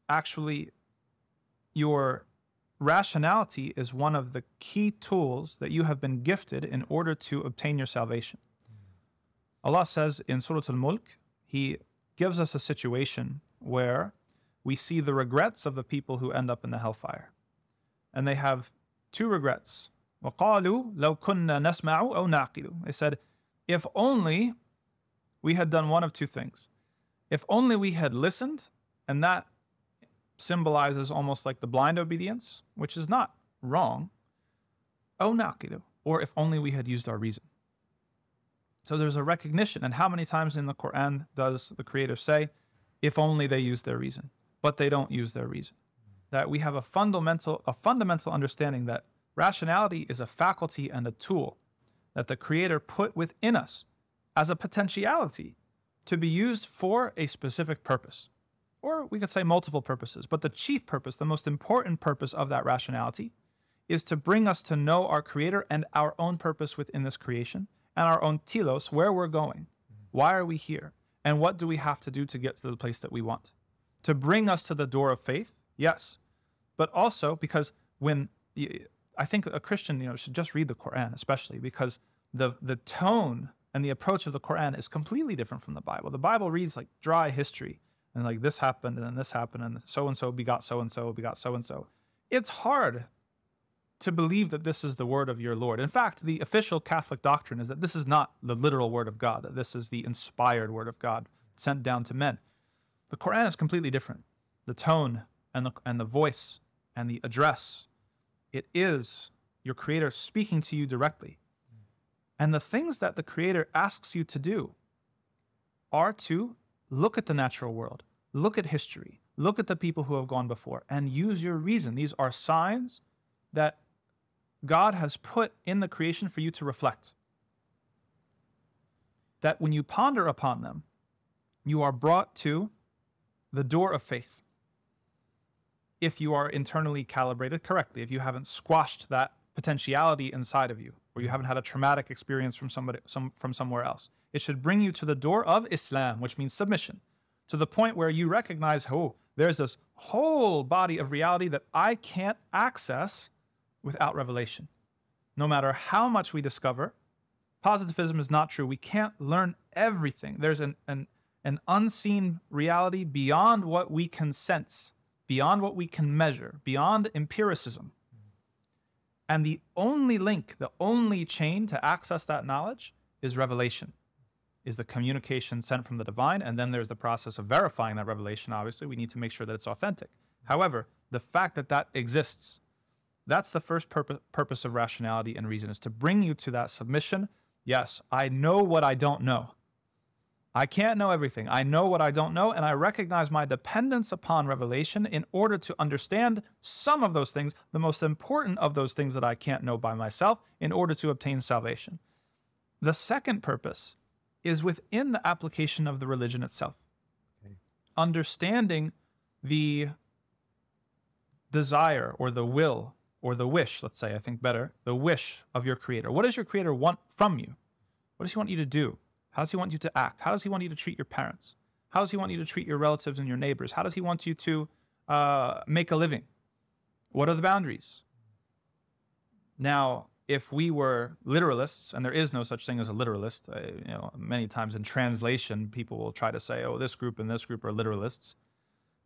actually, your rationality is one of the key tools that you have been gifted in order to obtain your salvation. Allah says in Surah Al-Mulk, He gives us a situation where we see the regrets of the people who end up in the hellfire. And they have two regrets. وَقَالُوا لَوْ كُنَّا نَسْمَعُ أَوْ نَعْقِلُ. They said, if only we had done one of two things. If only we had listened, and that symbolizes almost like the blind obedience, which is not wrong. أَوْ نَعْقِلُ. Or if only we had used our reason. So there's a recognition. And how many times in the Quran does the Creator say, if only they used their reason, but they don't use their reason? That we have a fundamental understanding that rationality is a faculty and a tool that the Creator put within us as a potentiality to be used for a specific purpose. Or we could say multiple purposes. But the chief purpose, the most important purpose of that rationality is to bring us to know our Creator and our own purpose within this creation and our own telos, where we're going. Why are we here? And what do we have to do to get to the place that we want? To bring us to the door of faith, yes. But also because I think a Christian, should just read the Quran, especially because the tone and the approach of the Quran is completely different from the Bible. The Bible reads like dry history, and like this happened, and then this happened, and so begot so-and-so, begot so-and-so. It's hard to believe that this is the word of your Lord. In fact, the official Catholic doctrine is that this is not the literal word of God, that this is the inspired word of God sent down to men. The Quran is completely different. The tone and the voice and the address, it is your Creator speaking to you directly. And the things that the Creator asks you to do are to look at the natural world, look at history, look at the people who have gone before, and use your reason. These are signs that God has put in the creation for you to reflect. That when you ponder upon them, you are brought to the door of faith. If you are internally calibrated correctly, if you haven't squashed that potentiality inside of you, or you haven't had a traumatic experience from from somewhere else, it should bring you to the door of Islam, which means submission, to the point where you recognize, oh, there's this whole body of reality that I can't access without revelation. No matter how much we discover, positivism is not true. We can't learn everything. There's an unseen reality beyond what we can sense, beyond what we can measure, beyond empiricism. And the only link, the only chain to access that knowledge is revelation, is the communication sent from the divine. And then there's the process of verifying that revelation. Obviously, we need to make sure that it's authentic. However, the fact that that exists, that's the first purpose of rationality and reason, is to bring you to that submission. Yes, I know what I don't know. I can't know everything. I know what I don't know, and I recognize my dependence upon revelation in order to understand some of those things, the most important of those things that I can't know by myself, in order to obtain salvation. The second purpose is within the application of the religion itself. Okay. Understanding the desire or the will or the wish, let's say, I think better, the wish of your Creator. What does your Creator want from you? What does He want you to do? How does He want you to act? How does He want you to treat your parents? How does He want you to treat your relatives and your neighbors? How does He want you to make a living? What are the boundaries? Now, if we were literalists, and there is no such thing as a literalist, many times in translation, people will try to say, oh, this group and this group are literalists.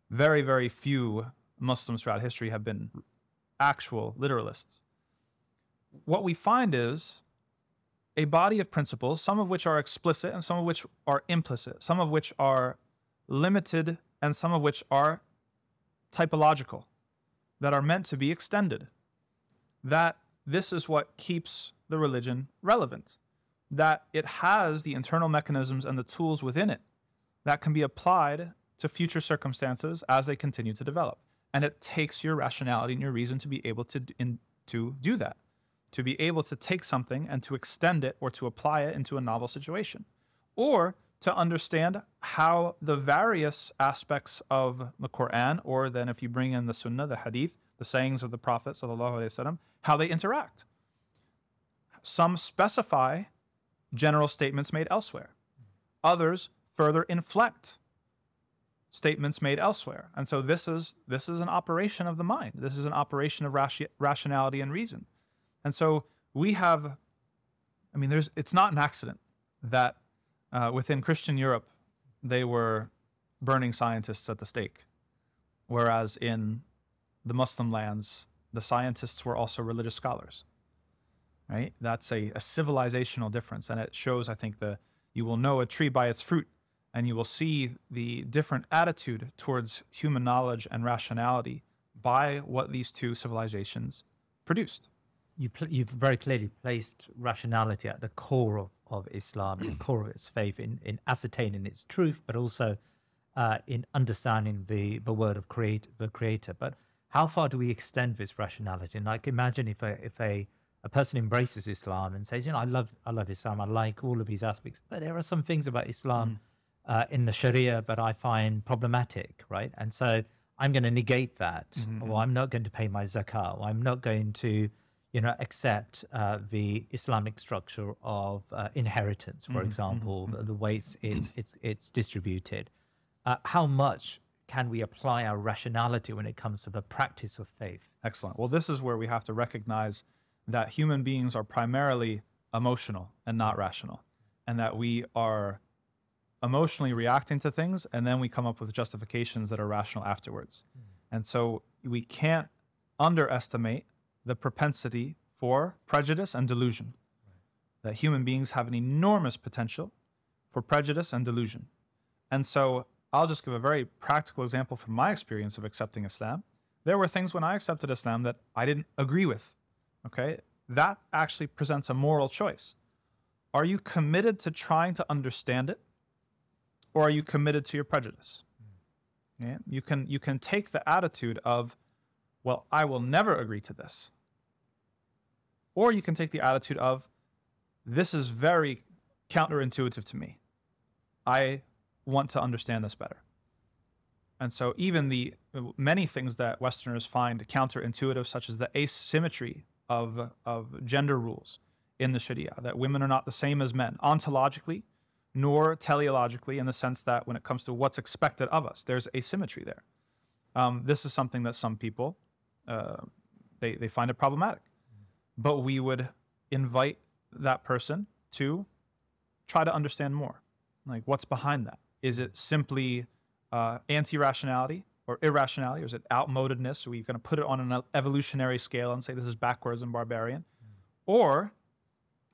Very, very few Muslims throughout history have been actual literalists. What we find is a body of principles, some of which are explicit and some of which are implicit, some of which are limited and some of which are typological. that are meant to be extended. That this is what keeps the religion relevant. That it has the internal mechanisms and the tools within it that can be applied to future circumstances as they continue to develop. And it takes your rationality and your reason to be able to do that, to be able to take something and to extend it or to apply it into a novel situation, or to understand how the various aspects of the Quran, or then if you bring in the Sunnah, the Hadith, the sayings of the Prophet ﷺ, how they interact. Some specify general statements made elsewhere. Others further inflect statements made elsewhere. And so this is an operation of the mind. This is an operation of rationality and reason. And so we have, I mean, it's not an accident that within Christian Europe, they were burning scientists at the stake. Whereas in the Muslim lands, the scientists were also religious scholars, right? That's a civilizational difference. And it shows, I think, you will know a tree by its fruit, and you will see the different attitude towards human knowledge and rationality by what these two civilizations produced. You've very clearly placed rationality at the core of Islam, the core of its faith, in ascertaining its truth, but also in understanding the word of the Creator. But how far do we extend this rationality? And like, imagine if a person embraces Islam and says, I love Islam, I like all of these aspects, but there are some things about Islam in the Sharia that I find problematic, right? And so I'm going to negate that, or I'm not going to pay my zakah, or I'm not going to accept the Islamic structure of inheritance, for example, the way it's distributed. How much can we apply our rationality when it comes to the practice of faith? Excellent. Well, this is where we have to recognize that human beings are primarily emotional and not rational, and that we are emotionally reacting to things, and then we come up with justifications that are rational afterwards. And so we can't underestimate the propensity for prejudice and delusion. That human beings have an enormous potential for prejudice and delusion. And so I'll just give a very practical example from my experience of accepting Islam. There were things when I accepted Islam that I didn't agree with. Okay? That actually presents a moral choice. Are you committed to trying to understand it, or are you committed to your prejudice? Yeah? You can take the attitude of, well, I will never agree to this. Or you can take the attitude of, this is very counterintuitive to me. I want to understand this better. And so even the many things that Westerners find counterintuitive, such as the asymmetry of gender rules in the Sharia, that women are not the same as men ontologically, nor teleologically, in the sense that when it comes to what's expected of us, there's asymmetry there. This is something that some people, they find it problematic. But we would invite that person to try to understand more. Like, what's behind that? Is it simply anti-rationality or irrationality, or is it outmodedness? Are we going to put it on an evolutionary scale and say this is backwards and barbarian? Or,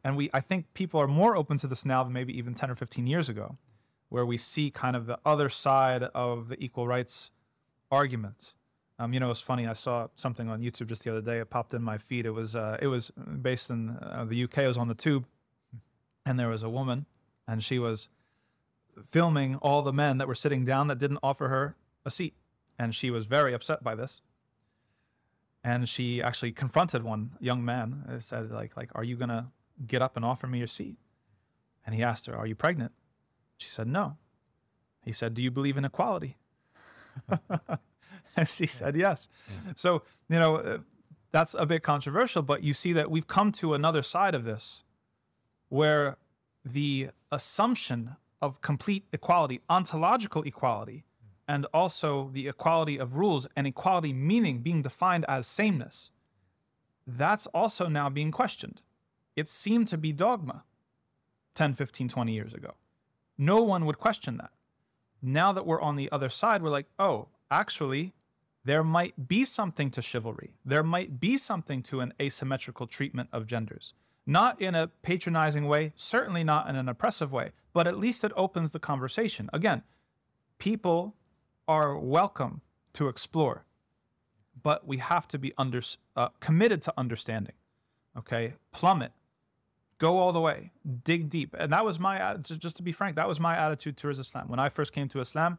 and I think people are more open to this now than maybe even 10 or 15 years ago, where we see kind of the other side of the equal rights argument. It's funny. I saw something on YouTube just the other day. It popped in my feed. It was based in the UK. It was on the tube, and there was a woman, and she was filming all the men that were sitting down that didn't offer her a seat, and she was very upset by this. And she actually confronted one young man and said, like, are you gonna get up and offer me your seat? And he asked her, are you pregnant? She said, no. He said, do you believe in equality? And she said yes. Yeah. So, that's a bit controversial, but you see that we've come to another side of this where the assumption of complete equality, ontological equality, and also the equality of rules, and equality meaning being defined as sameness, that's also now being questioned. It seemed to be dogma 10, 15, 20 years ago. No one would question that. Now that we're on the other side, we're like, oh, actually, there might be something to chivalry. There might be something to an asymmetrical treatment of genders. Not in a patronizing way, certainly not in an oppressive way, but at least it opens the conversation. Again, people are welcome to explore. but we have to be committed to understanding. Okay, plummet, go all the way, dig deep. And that was my, just to be frank, that was my attitude towards Islam. When I first came to Islam,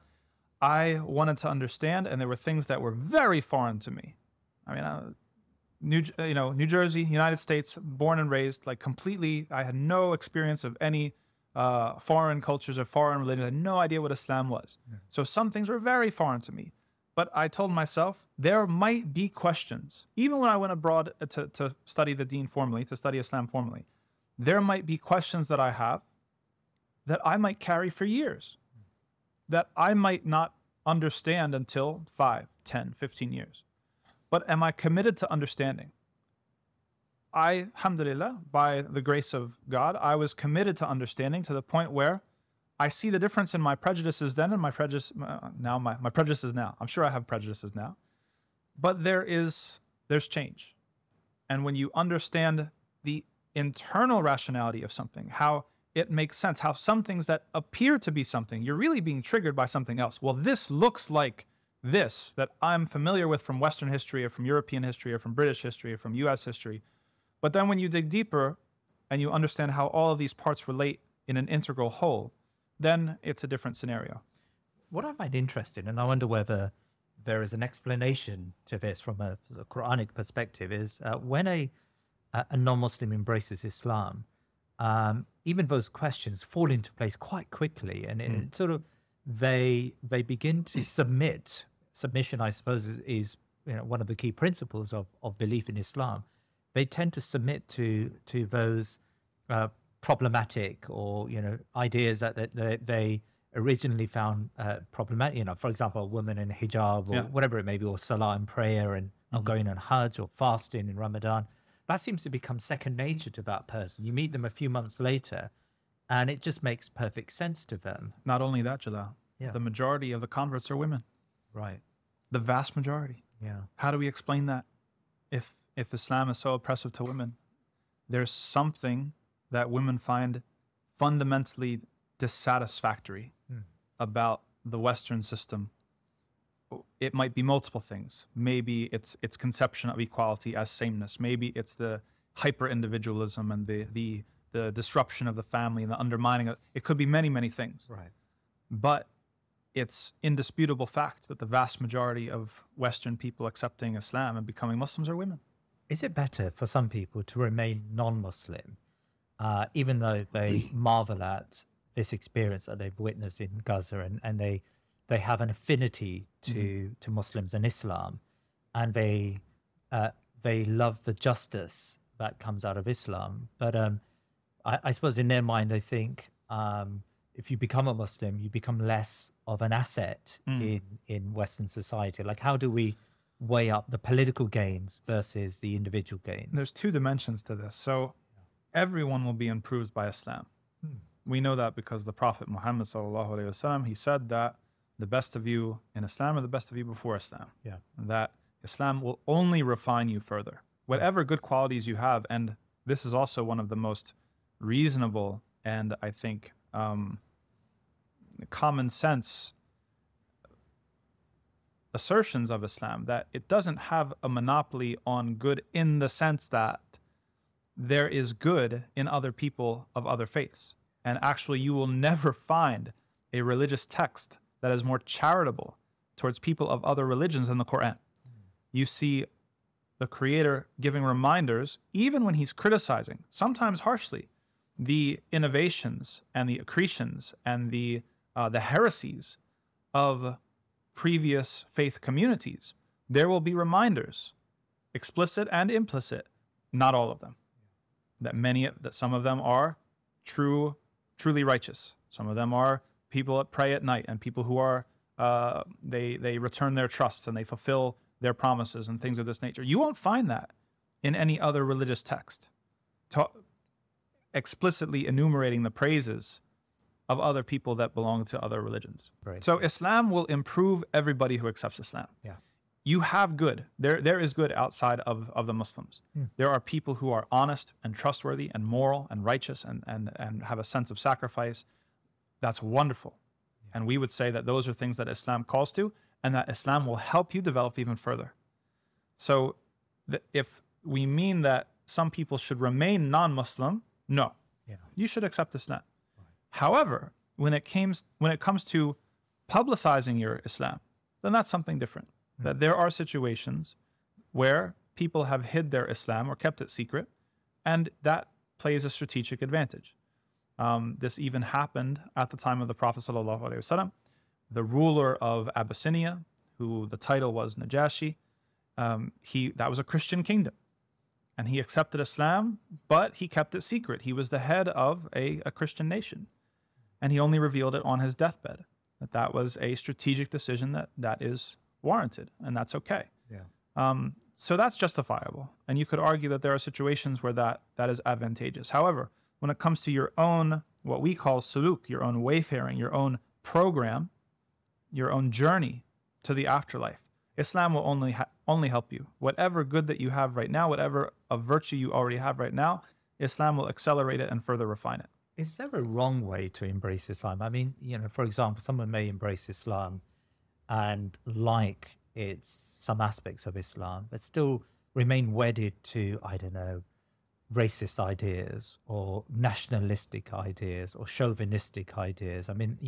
I wanted to understand, and there were things that were very foreign to me. I mean, New Jersey, United States, born and raised, like completely, I had no experience of any foreign cultures or foreign religions. I had no idea what Islam was. Yeah. So some things were very foreign to me. But I told myself there might be questions, even when I went abroad to study the deen formally, to study Islam formally, there might be questions that I have that I might carry for years, that I might not understand until 5, 10, 15 years. But am I committed to understanding? Alhamdulillah, by the grace of God, I was committed to understanding to the point where I see the difference in my prejudices then and my prejudice now. My prejudices now. I'm sure I have prejudices now, but there's change, and when you understand the internal rationality of something, how it makes sense, how some things that appear to be something, you're really being triggered by something else. Well, this looks like this that I'm familiar with from Western history or from European history or from British history or from US history. But then when you dig deeper and you understand how all of these parts relate in an integral whole, then it's a different scenario. What I find interesting, and I wonder whether there is an explanation to this from a Quranic perspective, is when a non-Muslim embraces Islam, even those questions fall into place quite quickly, and it sort of they begin to submit. Submission, I suppose, is one of the key principles of belief in Islam. They tend to submit to those problematic or ideas that they originally found problematic. For example, a woman in hijab or whatever it may be, or salah and prayer, and going on Hajj or fasting in Ramadan. That seems to become second nature to that person. You meet them a few months later, and it just makes perfect sense to them. Not only that, Jalal, the majority of the converts are women. Right. The vast majority. Yeah. How do we explain that? If Islam is so oppressive to women, there's something that women find fundamentally dissatisfactory about the Western system. It might be multiple things. Maybe it's conception of equality as sameness. Maybe it's the hyper-individualism and the disruption of the family and the undermining of it. Could be many, many things. Right. But it's indisputable fact that the vast majority of Western people accepting Islam and becoming Muslims are women. Is it better for some people to remain non-Muslim, even though they marvel at this experience that they've witnessed in Gaza, and they have an affinity to Muslims and Islam, and they love the justice that comes out of Islam? But I suppose in their mind, they think if you become a Muslim, you become less of an asset in Western society. Like, how do we weigh up the political gains versus the individual gains? There's two dimensions to this. So everyone will be improved by Islam. We know that because the Prophet Muhammad ﷺ, he said that the best of you in Islam are the best of you before Islam. Yeah. That Islam will only refine you further. Whatever good qualities you have, and this is also one of the most reasonable and I think common sense assertions of Islam, that it doesn't have a monopoly on good in the sense that there is good in other people of other faiths. And actually, you will never find a religious text that is more charitable towards people of other religions than the Quran. You see the Creator giving reminders, even when he's criticizing, sometimes harshly, the innovations and the accretions and the heresies of previous faith communities. There will be reminders, explicit and implicit, not all of them, that some of them are truly righteous. Some of them are people that pray at night and people who are they return their trusts and they fulfill their promises and things of this nature. You won't find that in any other religious text, explicitly enumerating the praises of other people that belong to other religions. Right. So Islam will improve everybody who accepts Islam. Yeah. You have good. There is good outside of the Muslims. There are people who are honest and trustworthy and moral and righteous and have a sense of sacrifice. That's wonderful. Yeah. And we would say that those are things that Islam calls to, and that Islam will help you develop even further. So if we mean that some people should remain non-Muslim, no, you should accept Islam. Right. However, when it comes to publicizing your Islam, then that's something different. That there are situations where people have hid their Islam or kept it secret, and that plays a strategic advantage. This even happened at the time of the Prophet ﷺ. The ruler of Abyssinia, who the title was Najashi, that was a Christian kingdom. And he accepted Islam, but he kept it secret. He was the head of a Christian nation. And he only revealed it on his deathbed. That was a strategic decision that is warranted, and that's okay. So that's justifiable. And you could argue that there are situations where that is advantageous. However, when it comes to your own, what we call suluk, your own wayfaring, your own program, your own journey to the afterlife, Islam will only help you. Whatever good that you have right now, whatever of virtue you already have right now, Islam will accelerate it and further refine it. Is there a wrong way to embrace Islam? I mean, for example, someone may embrace Islam and like some aspects of Islam, but still remain wedded to, I don't know, racist ideas or nationalistic ideas or chauvinistic ideas. I mean,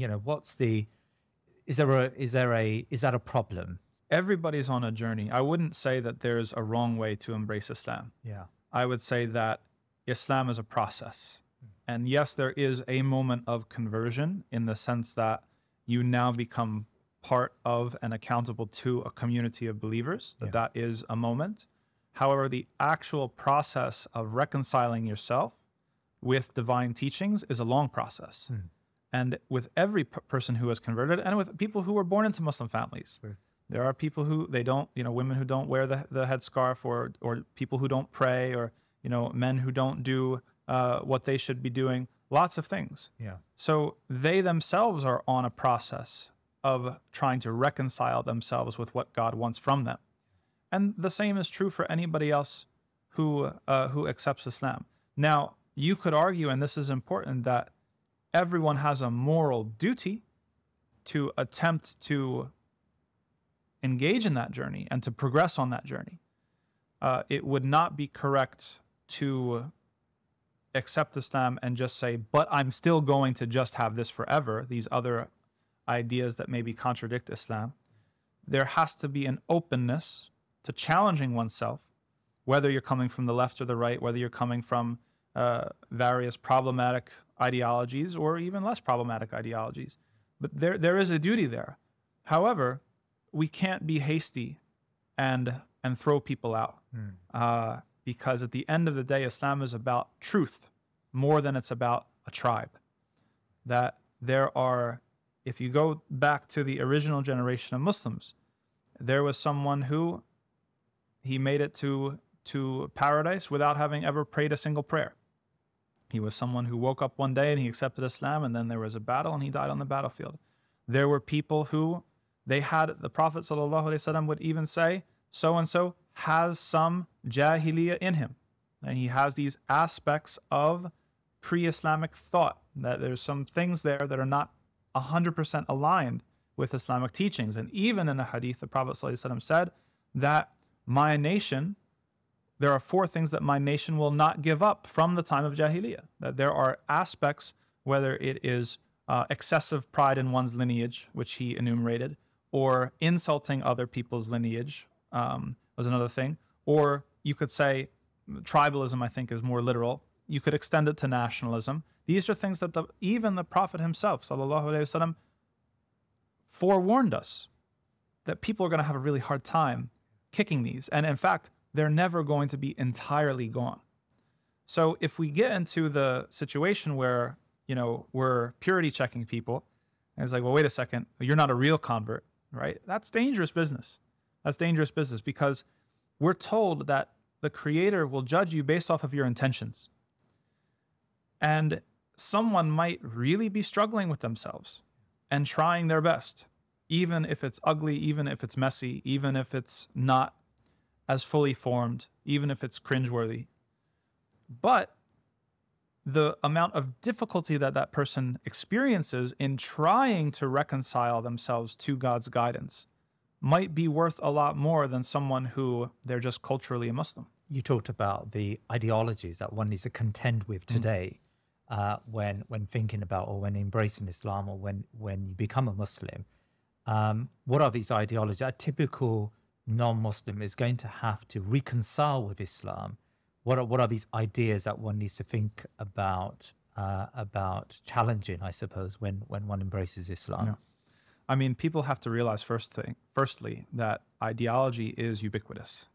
is that a problem? Everybody's on a journey. I wouldn't say that there's a wrong way to embrace Islam. I would say that Islam is a process. And yes, there is a moment of conversion in the sense that you now become part of and accountable to a community of believers, that is a moment. However, the actual process of reconciling yourself with divine teachings is a long process. And with every person who has converted, and with people who were born into Muslim families, there are people who they don't, women who don't wear the headscarf, or people who don't pray, or men who don't do what they should be doing. Lots of things. So they themselves are on a process of trying to reconcile themselves with what God wants from them. And the same is true for anybody else who accepts Islam. Now, you could argue, and this is important, that everyone has a moral duty to attempt to engage in that journey and to progress on that journey. It would not be correct to accept Islam and just say, but I'm still going to just have this forever, these other ideas that maybe contradict Islam. There has to be an openness to challenging oneself, whether you're coming from the left or the right, whether you're coming from various problematic ideologies or even less problematic ideologies. But there is a duty there. However, we can't be hasty and throw people out. Because at the end of the day, Islam is about truth more than it's about a tribe. That there are, if you go back to the original generation of Muslims, there was someone who he made it to paradise without having ever prayed a single prayer. He was someone who woke up one day and he accepted Islam, and then there was a battle and he died on the battlefield. There were people who the Prophet ﷺ would even say, so-and-so has some jahiliyyah in him. And he has these aspects of pre-Islamic thought, that there's some things there that are not 100% aligned with Islamic teachings. And even in a hadith, the Prophet ﷺ said that my nation, there are 4 things that my nation will not give up from the time of jahiliyyah. That there are aspects, whether it is excessive pride in one's lineage, which he enumerated, or insulting other people's lineage, was another thing. Or you could say tribalism, I think, is more literal. You could extend it to nationalism. These are things that even the Prophet himself, sallallahu alaihi wasallam, forewarned us that people are going to have a really hard time kicking these. And in fact, they're never going to be entirely gone. So if we get into the situation where, we're purity checking people, and it's like, well, wait a second, you're not a real convert, right? That's dangerous business. That's dangerous business, because we're told that the Creator will judge you based off of your intentions. And someone might really be struggling with themselves and trying their best, even if it's ugly, even if it's messy, even if it's not as fully formed, even if it's cringeworthy. But the amount of difficulty that person experiences in trying to reconcile themselves to God's guidance might be worth a lot more than someone who they're just culturally a Muslim. You talked about the ideologies that one needs to contend with today when thinking about or when embracing Islam or when you become a Muslim. What are these ideologies? A typical non-Muslim is going to have to reconcile with Islam. What are these ideas that one needs to think about challenging, I suppose, when one embraces Islam? Yeah. I mean, people have to realize firstly, that ideology is ubiquitous,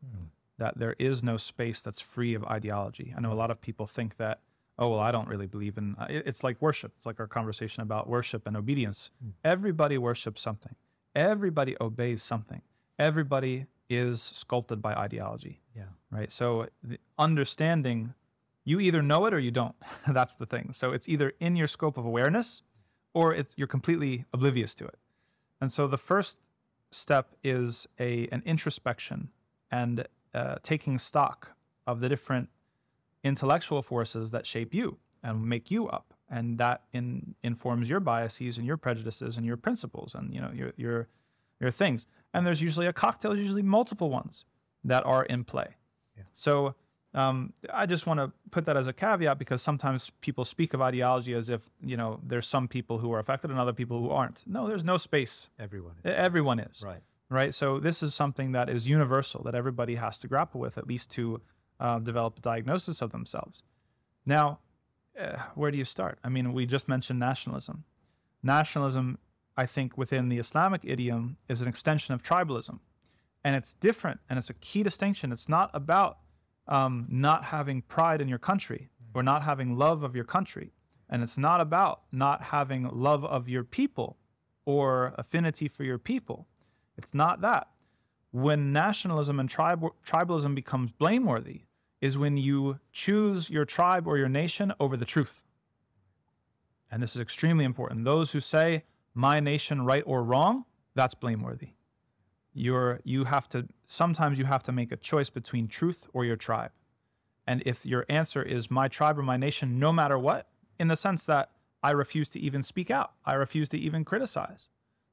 that there is no space that's free of ideology. I know a lot of people think that, oh, well, I don't really believe in, it's like worship. It's like our conversation about worship and obedience. Everybody worships something. Everybody obeys something. Everybody is sculpted by ideology. Yeah. Right. So the understanding, you either know it or you don't. That's the thing. So it's either in your scope of awareness or you're completely oblivious to it. And so the first step is an introspection and taking stock of the different intellectual forces that shape you and make you up, and that informs your biases and your prejudices and your principles and your things. And there's usually a cocktail, usually multiple ones that are in play. Yeah. So I just want to put that as a caveat, because sometimes people speak of ideology as if, there's some people who are affected and other people who aren't. No, there's no space. Everyone is. Right. So this is something that is universal, that everybody has to grapple with, at least to develop a diagnosis of themselves. Now, where do you start? I mean, we just mentioned nationalism. Nationalism, I think, within the Islamic idiom is an extension of tribalism. And it's different, and it's a key distinction. It's not about not having pride in your country or not having love of your country. And it's not about not having love of your people or affinity for your people. It's not that. When nationalism and tribalism becomes blameworthy is when you choose your tribe or your nation over the truth. And this is extremely important. Those who say, my nation right or wrong, that's blameworthy. Sometimes you have to make a choice between truth or your tribe. And if your answer is my tribe or my nation, no matter what, in the sense that I refuse to even speak out, I refuse to even criticize,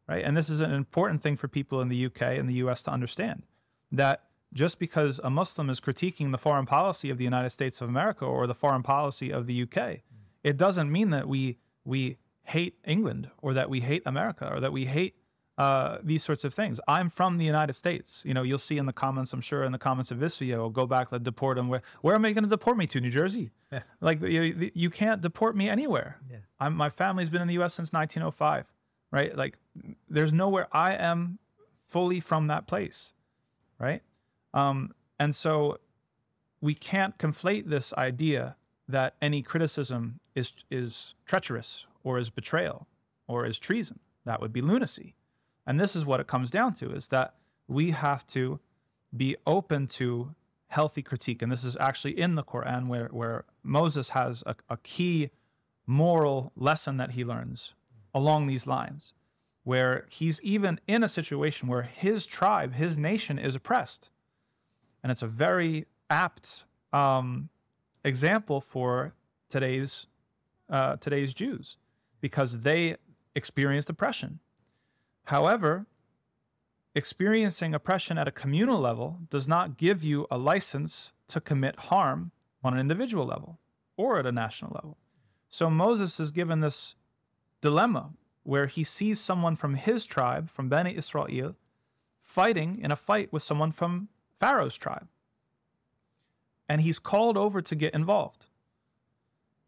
right? And this is an important thing for people in the UK and the US to understand, that just because a Muslim is critiquing the foreign policy of the United States of America or the foreign policy of the UK, it doesn't mean that we hate England or that we hate America or that we hate these sorts of things. I'm from the United States. You'll see in the comments, I'm sure, in the comments of this video, go back, let's deport them. Where am I going to deport me to? New Jersey? Yeah. Like, you can't deport me anywhere. Yes. My family's been in the U.S. since 1905, right? Like, there's nowhere. I am fully from that place, right? And so we can't conflate this idea that any criticism is treacherous or is betrayal or is treason. That would be lunacy. And this is what it comes down to, is that we have to be open to healthy critique. And this is actually in the Quran where Moses has a key moral lesson that he learns along these lines, where he's even in a situation where his tribe, his nation is oppressed. And it's a very apt example for today's Jews, because they experienced oppression. However, experiencing oppression at a communal level does not give you a license to commit harm on an individual level or at a national level. So Moses is given this dilemma where he sees someone from his tribe, from Bani Israel, fighting in a fight with someone from Pharaoh's tribe. And he's called over to get involved.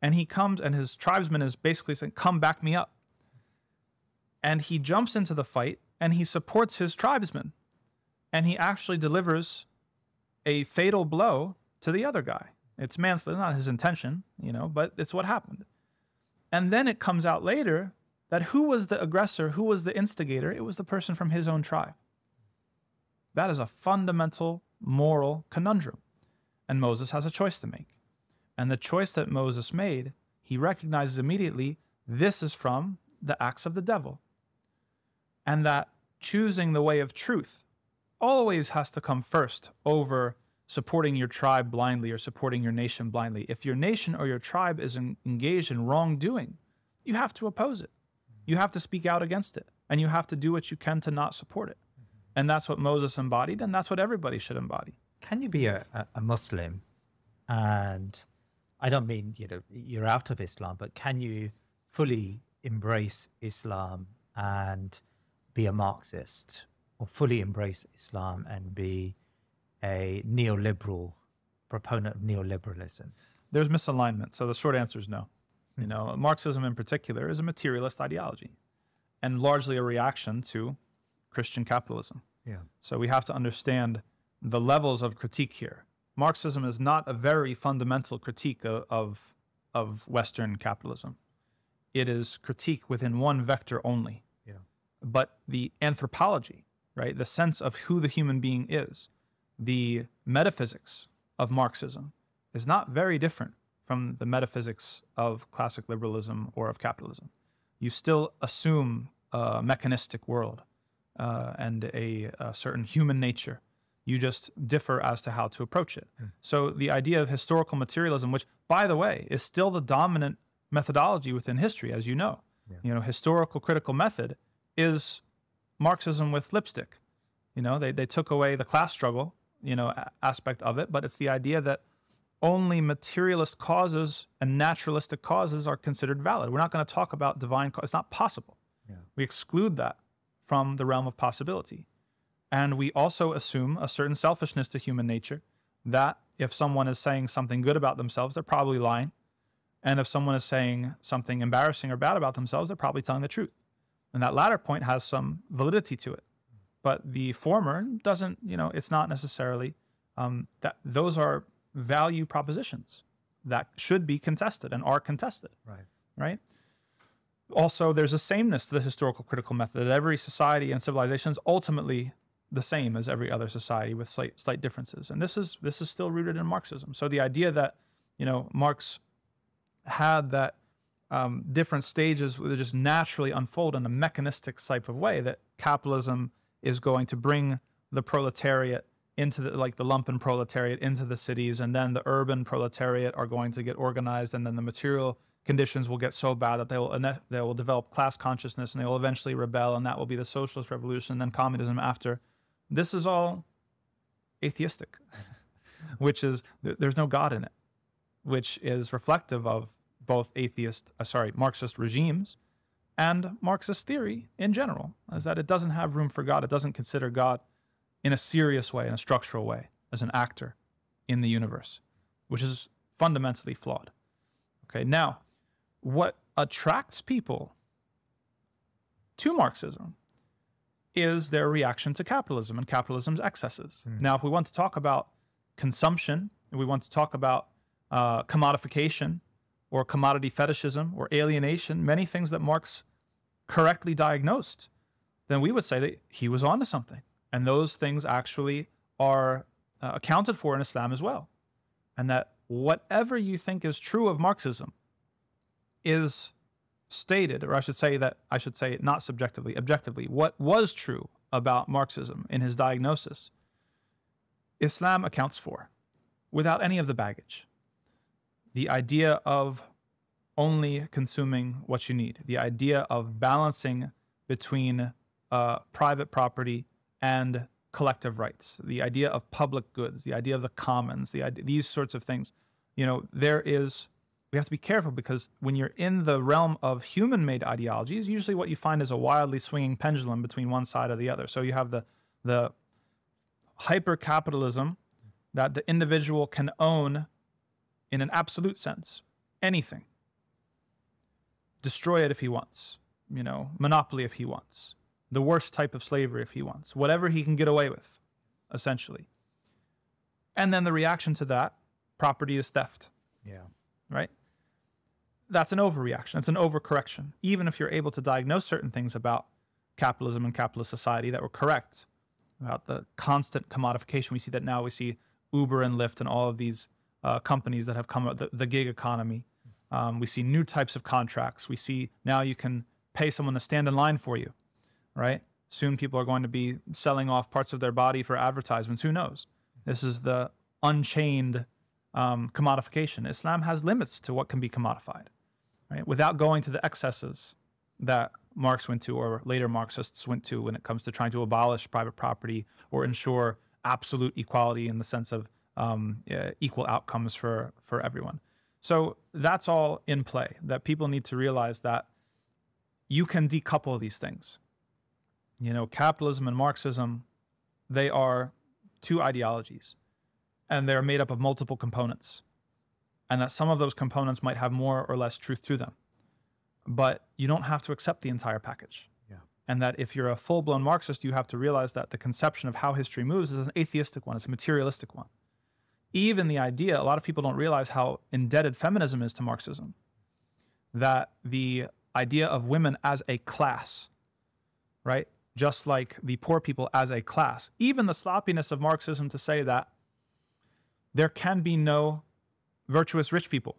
And he comes, and his tribesman is basically saying, come back me up. And he jumps into the fight, and he supports his tribesman. And he actually delivers a fatal blow to the other guy. It's manslaughter, not his intention, but it's what happened. And then it comes out later that who was the aggressor, who was the instigator? It was the person from his own tribe. That is a fundamental moral conundrum. And Moses has a choice to make. And the choice that Moses made, he recognizes immediately, this is from the acts of the devil. And that choosing the way of truth always has to come first over supporting your tribe blindly or supporting your nation blindly. If your nation or your tribe is engaged in wrongdoing, you have to oppose it. You have to speak out against it. And you have to do what you can to not support it. And that's what Moses embodied, and that's what everybody should embody. Can you be a Muslim, and I don't mean, you're out of Islam, but can you fully embrace Islam and be a Marxist, or fully embrace Islam and be a neoliberal proponent of neoliberalism? There's misalignment. So the short answer is no. Marxism in particular is a materialist ideology and largely a reaction to Christian capitalism. Yeah. So we have to understand the levels of critique here. Marxism is not a very fundamental critique of Western capitalism. It is critique within one vector only. Yeah. But the anthropology, right, the sense of who the human being is, the metaphysics of Marxism is not very different from the metaphysics of classic liberalism or of capitalism. You still assume a mechanistic world and a certain human nature. You just differ as to how to approach it. So the idea of historical materialism, which, by the way, is still the dominant methodology within history, as you know. Yeah. Historical critical method is Marxism with lipstick. They took away the class struggle, aspect of it, but it's the idea that only materialist causes and naturalistic causes are considered valid. We're not going to talk about divine cause. It's not possible. Yeah. We exclude that from the realm of possibility. And we also assume a certain selfishness to human nature, that if someone is saying something good about themselves, they're probably lying. And if someone is saying something embarrassing or bad about themselves, they're probably telling the truth. And that latter point has some validity to it. But the former doesn't, it's not necessarily, that those are value propositions that should be contested and are contested. Right? Also, there's a sameness to the historical critical method, that every society and civilization is ultimately the same as every other society with slight differences. And this is still rooted in Marxism. So the idea that, Marx had that different stages that just naturally unfold in a mechanistic type of way, that capitalism is going to bring the proletariat into the lumpen proletariat into the cities, and then the urban proletariat are going to get organized, and then the material conditions will get so bad that they will develop class consciousness, and they will eventually rebel, and that will be the socialist revolution, and then communism after. This is all atheistic, which is, there's no God in it, which is reflective of both Marxist regimes and Marxist theory in general, is that it doesn't have room for God. It doesn't consider God in a serious way, in a structural way, as an actor in the universe, which is fundamentally flawed. Okay, now, what attracts people to Marxism is their reaction to capitalism and capitalism's excesses. Now, if we want to talk about consumption, if we want to talk about commodification or commodity fetishism or alienation, many things that Marx correctly diagnosed, then we would say that he was onto something. And those things actually are accounted for in Islam as well. And that whatever you think is true of Marxism is stated, or I should say not subjectively, objectively, what was true about Marxism in his diagnosis, Islam accounts for without any of the baggage. The idea of only consuming what you need, the idea of balancing between private property and collective rights, the idea of public goods, the idea of the commons, these sorts of things. We have to be careful, because when you're in the realm of human-made ideologies, usually what you find is a wildly swinging pendulum between one side or the other. So you have the hyper-capitalism that the individual can own in an absolute sense, anything. Destroy it if he wants, monopoly if he wants, the worst type of slavery if he wants, whatever he can get away with, essentially. And then the reaction to that, property is theft. Yeah. Right? That's an overreaction. It's an overcorrection. Even if you're able to diagnose certain things about capitalism and capitalist society that were correct, about the constant commodification. We see that now. We see Uber and Lyft and all of these companies that have come up, the gig economy. We see new types of contracts. We see now you can pay someone to stand in line for you, right? Soon people are going to be selling off parts of their body for advertisements. Who knows? This is the unchained commodification. Islam has limits to what can be commodified, right? Without going to the excesses that Marx went to, or later Marxists went to, when it comes to trying to abolish private property or ensure absolute equality in the sense of equal outcomes for everyone. So that's all in play, that people need to realize that you can decouple these things. You know, capitalism and Marxism, they are two ideologies, and they're made up of multiple components, and that some of those components might have more or less truth to them. But you don't have to accept the entire package. Yeah. And that if you're a full-blown Marxist, you have to realize that the conception of how history moves is an atheistic one, it's a materialistic one. Even the idea, a lot of people don't realize how indebted feminism is to Marxism, that the idea of women as a class, right? Just like the poor people as a class. Even the sloppiness of Marxism to say that there can be no virtuous rich people.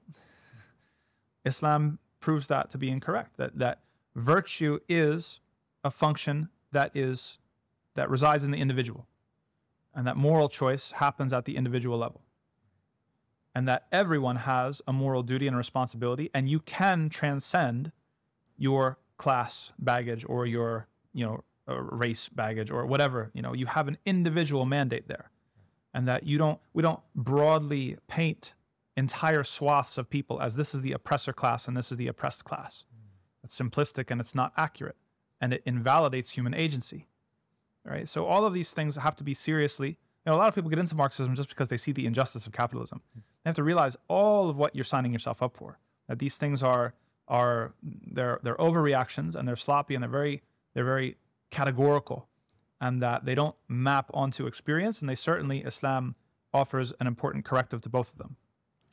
Islam proves that to be incorrect, that virtue is a function that resides in the individual, and that moral choice happens at the individual level, and that everyone has a moral duty and responsibility, and you can transcend your class baggage or your race baggage or whatever. You have an individual mandate there, and that we don't broadly paint entire swaths of people as this is the oppressor class and this is the oppressed class. It's simplistic and it's not accurate, and it invalidates human agency. Right? So all of these things have to be seriously. A lot of people get into Marxism just because they see the injustice of capitalism. They have to realize all of what you're signing yourself up for. That these things they're overreactions, and they're sloppy, and they're very categorical, and that they don't map onto experience. And Islam offers an important corrective to both of them.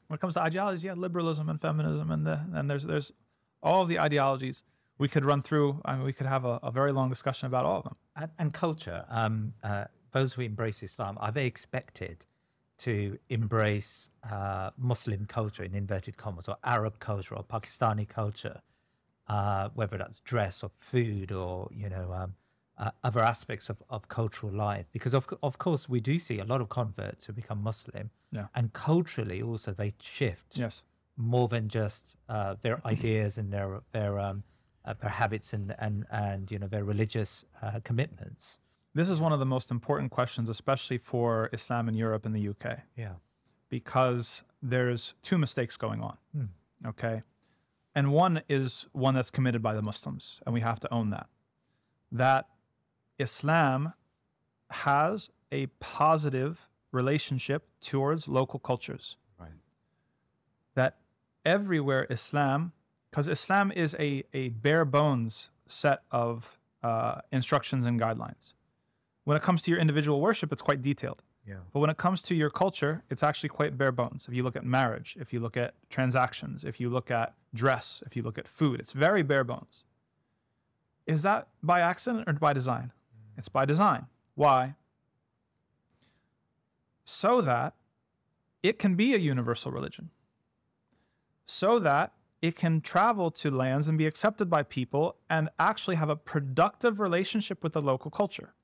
When it comes to ideologies, liberalism and feminism, and there's all of the ideologies we could run through. I mean, we could have a very long discussion about all of them. And culture. Those who embrace Islam, are they expected to embrace Muslim culture, in inverted commas, or Arab culture, or Pakistani culture, whether that's dress or food or other aspects of cultural life? Because of course we do see a lot of converts who become Muslim, and culturally also they shift. Yes. More than just their ideas and their habits and their religious commitments. This is one of the most important questions, especially for Islam in Europe and the UK. Yeah. Because there's two mistakes going on. Okay. And one is one that's committed by the Muslims, and we have to own that. That Islam has a positive relationship towards local cultures. Right. That everywhere Islam, because Islam is a bare bones set of instructions and guidelines. When it comes to your individual worship, it's quite detailed. Yeah. But when it comes to your culture, it's actually quite bare bones. If you look at marriage, if you look at transactions, if you look at dress, if you look at food, it's very bare bones. Is that by accident or by design? It's by design. Why? So that it can be a universal religion. So that it can travel to lands and be accepted by people and actually have a productive relationship with the local culture.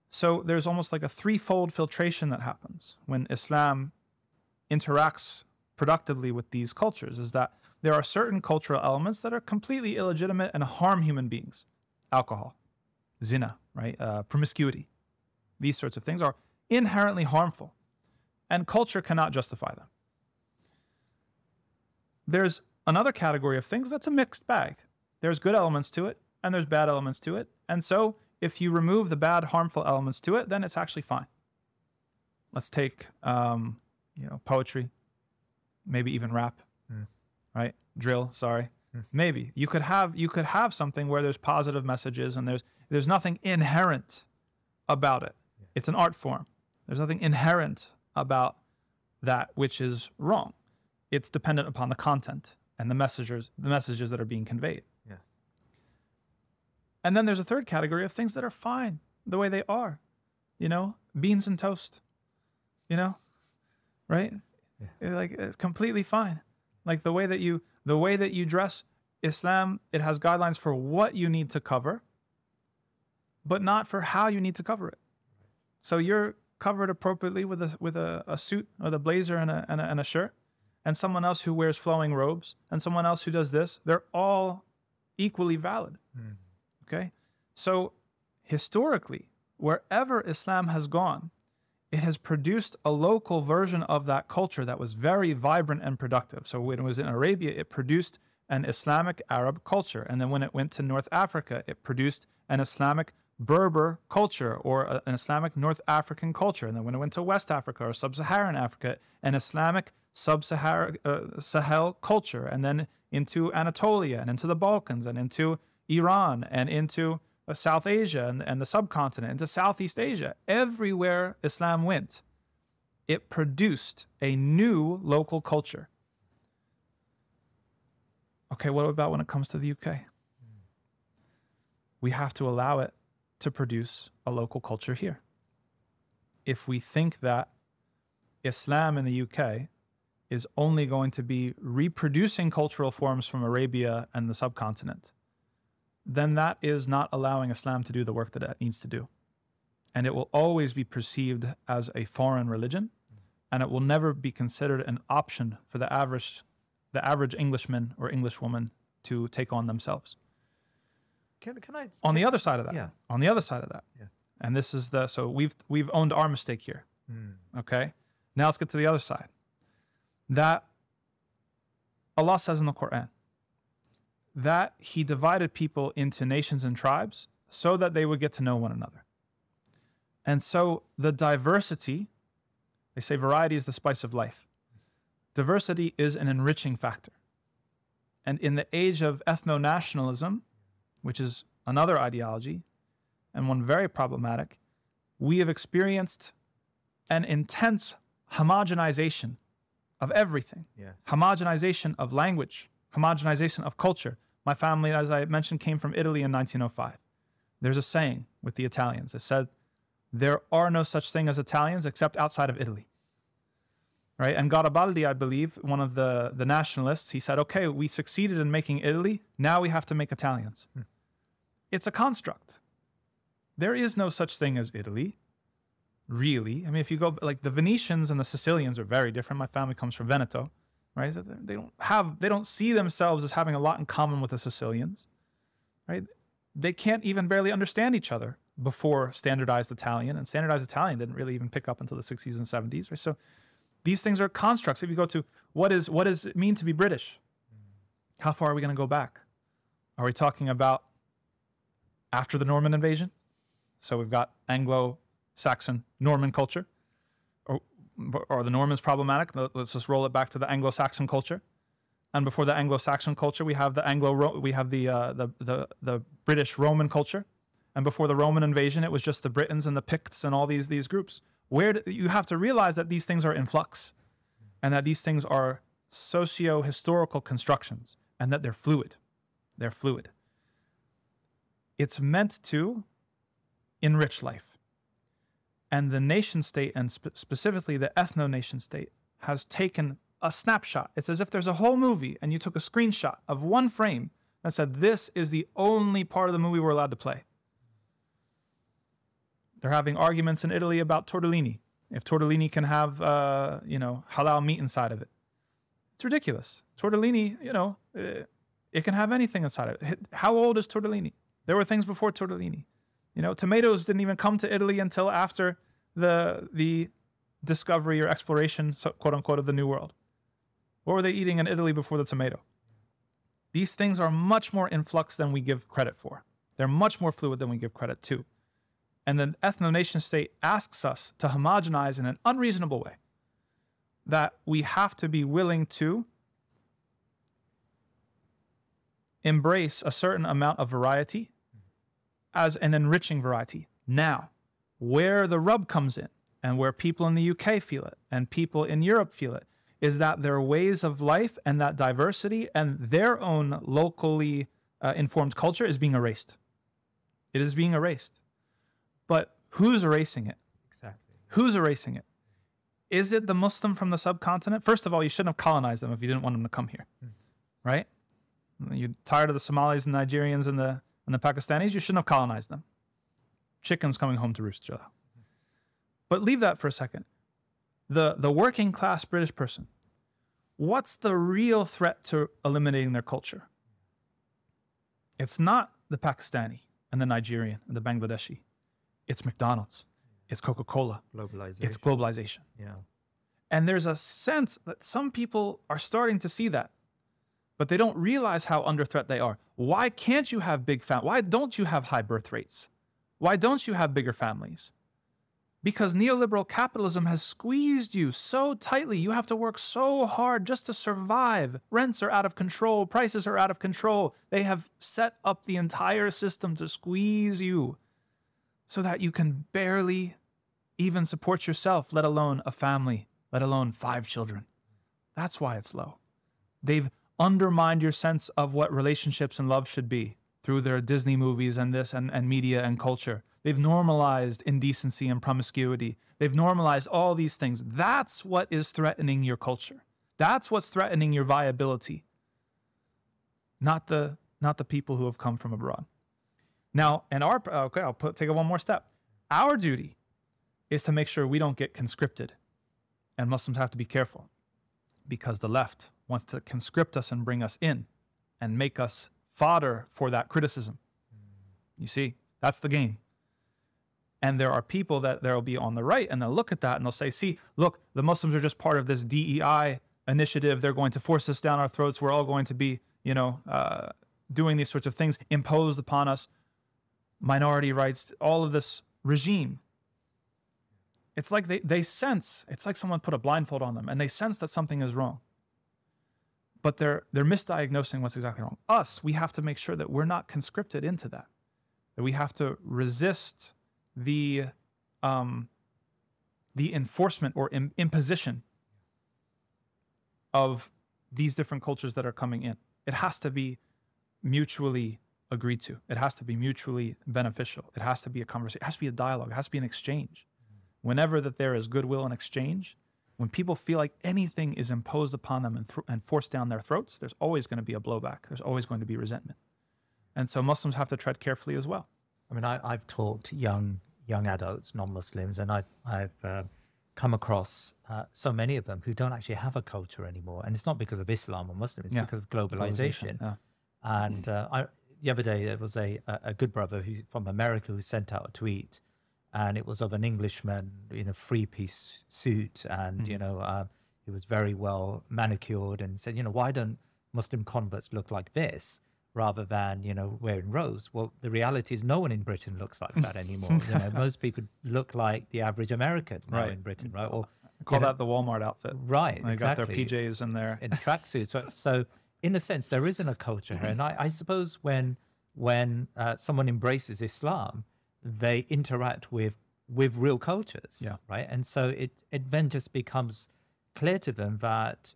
So there's almost like a threefold filtration that happens when Islam interacts productively with these cultures, is that there are certain cultural elements that are completely illegitimate and harm human beings. Alcohol, zina, right? Promiscuity. These sorts of things are inherently harmful, and culture cannot justify them. There's another category of things that's a mixed bag. There's good elements to it, and there's bad elements to it. And so if you remove the bad, harmful elements to it, then it's actually fine. Let's take, poetry, maybe even rap, right? Drill, sorry. Maybe you could have something where there's positive messages and there's nothing inherent about it. It's an art form. There's nothing inherent about that which is wrong. It's dependent upon the content and the messages that are being conveyed. Yes. And then there's a third category of things that are fine the way they are. Beans and toast. Right? Yes. It's completely fine. Like the way that you dress, Islam, it has guidelines for what you need to cover, but not for how you need to cover it. So you're covered appropriately with a suit or the blazer and a shirt, and someone else who wears flowing robes, and someone else who does this. They're all equally valid. Okay? So historically, wherever Islam has gone, it has produced a local version of that culture that was very vibrant and productive. So when it was in Arabia, it produced an Islamic Arab culture. And then when it went to North Africa, it produced an Islamic Berber culture or an Islamic North African culture. And then when it went to West Africa or Sub-Saharan Africa, an Islamic Sub-Saharan Sahel culture. And then into Anatolia and into the Balkans and into Iran and into South Asia and the subcontinent, into Southeast Asia. Everywhere Islam went, it produced a new local culture. Okay, what about when it comes to the UK? We have to allow it to produce a local culture here. If we think that Islam in the UK is only going to be reproducing cultural forms from Arabia and the subcontinent, then that is not allowing Islam to do the work that it needs to do. And it will always be perceived as a foreign religion, and it will never be considered an option for the average Englishman or Englishwoman to take on themselves. Can I? On the other side of that, Yeah. on the other side of that, Yeah. and this is so we've owned our mistake here. Okay, now let's get to the other side. That Allah says in the Quran that He divided people into nations and tribes so that they would get to know one another. And so the diversity, they say variety is the spice of life. Diversity is an enriching factor. And in the age of ethno-nationalism, which is another ideology and one very problematic, we have experienced an intense homogenization of everything. Yes. Homogenization of language, homogenization of culture. My family, as I mentioned, came from Italy in 1905. There's a saying with the Italians. It said, there are no such thing as Italians except outside of Italy. Right? And Garibaldi, I believe, one of the nationalists, he said, okay, we succeeded in making Italy. Now we have to make Italians. It's a construct. There is no such thing as Italy, really. I mean, if you go, like the Venetians and the Sicilians are very different. My family comes from Veneto, right? They don't see themselves as having a lot in common with the Sicilians, right? They can't even barely understand each other before standardized Italian, and standardized Italian didn't really even pick up until the 60s and 70s, right? So these things are constructs. If you go to what does it mean to be British? How far are we going to go back? Are we talking about after the Norman invasion? So we've got Anglo-Saxon Norman culture. Or the Normans problematic? Let's just roll it back to the Anglo-Saxon culture. And before the Anglo-Saxon culture, we have the British Roman culture. And before the Roman invasion, it was just the Britons and the Picts and all these groups. You have to realize that these things are in flux, and that these things are socio-historical constructions, and that they're fluid. They're fluid. It's meant to enrich life. And the nation state, and specifically the ethno-nation state, has taken a snapshot. It's as if there's a whole movie and you took a screenshot of one frame that said, this is the only part of the movie we're allowed to play. They're having arguments in Italy about tortellini. If tortellini can have, halal meat inside of it. It's ridiculous. Tortellini, it can have anything inside of it. How old is tortellini? There were things before tortellini. Tomatoes didn't even come to Italy until after the discovery or exploration, quote unquote, of the New World. What were they eating in Italy before the tomato? These things are much more in flux than we give credit for. They're much more fluid than we give credit to. And the ethno-nation state asks us to homogenize in an unreasonable way. That we have to be willing to embrace a certain amount of variety as an enriching variety. Now, where the rub comes in, and where people in the UK feel it, and people in Europe feel it, is that their ways of life and that diversity and their own locally informed culture is being erased. It is being erased. But who's erasing it? Exactly. Who's erasing it? Is it the Muslim from the subcontinent? First of all, you shouldn't have colonized them if you didn't want them to come here, right? You're tired of the Somalis and Nigerians and the Pakistanis, you shouldn't have colonized them. Chickens coming home to roost, Jalal. But leave that for a second. The working class British person, what's the real threat to eliminating their culture? It's not the Pakistani and the Nigerian and the Bangladeshi. It's McDonald's. It's Coca-Cola. Globalization. It's globalization. Yeah. And there's a sense that some people are starting to see that, but they don't realize how under threat they are. Why can't you have big families? Why don't you have high birth rates? Why don't you have bigger families? Because neoliberal capitalism has squeezed you so tightly. You have to work so hard just to survive. Rents are out of control. Prices are out of control. They have set up the entire system to squeeze you so that you can barely even support yourself, let alone a family, let alone 5 children. That's why it's low. They've undermined your sense of what relationships and love should be through their Disney movies and this and media and culture. They've normalized indecency and promiscuity. They've normalized all these things. That's what is threatening your culture. That's what's threatening your viability. Not the people who have come from abroad. Now, and I'll take it one more step. Our duty is to make sure we don't get conscripted. And Muslims have to be careful because the left wants to conscript us and bring us in and make us fodder for that criticism. You see, that's the game. And there are people that there will be on the right and they'll look at that and they'll say, see, look, the Muslims are just part of this DEI initiative. They're going to force us down our throats. We're all going to be, doing these sorts of things imposed upon us. Minority rights, all of this regime. It's like they sense, it's like someone put a blindfold on them and they sense that something is wrong. But they're misdiagnosing what's exactly wrong. Us, we have to make sure that we're not conscripted into that. That we have to resist the enforcement or imposition of these different cultures that are coming in. It has to be mutually agreed to. It has to be mutually beneficial. It has to be a conversation. It has to be a dialogue. It has to be an exchange. Whenever that there is goodwill and exchange, when people feel like anything is imposed upon them and forced down their throats, there's always going to be a blowback. There's always going to be resentment. And so Muslims have to tread carefully as well. I mean, I've taught young adults, non-Muslims, and I've come across so many of them who don't actually have a culture anymore. And it's not because of Islam or Muslim, it's because of globalization. Yeah. And the other day, there was a good brother from America who sent out a tweet, and it was of an Englishman in a 3-piece suit, and he was very well manicured, and said, why don't Muslim converts look like this rather than wearing robes? Well, the reality is no one in Britain looks like that anymore. Most people look like the average American now in Britain, right? Or call that the Walmart outfit, right? They exactly. got their PJs in there in tracksuits. So in a sense, there isn't a culture here, and I suppose when someone embraces Islam, they interact with real cultures, right? And so it then just becomes clear to them that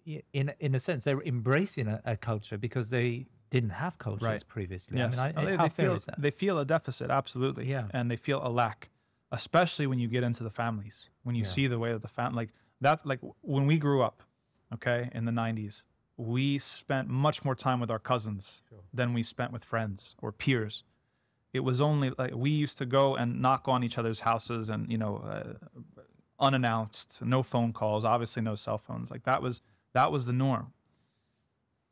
in a sense they're embracing a culture because they didn't have cultures previously. Yes. I mean, how fair is that? They feel a deficit, absolutely. Yeah. And they feel a lack, especially when you get into the families, when you see the way that the family, like when we grew up, in the 90s, we spent much more time with our cousins than we spent with friends or peers. It was only like we used to go and knock on each other's houses and, unannounced, no phone calls, obviously no cell phones. Like that was the norm.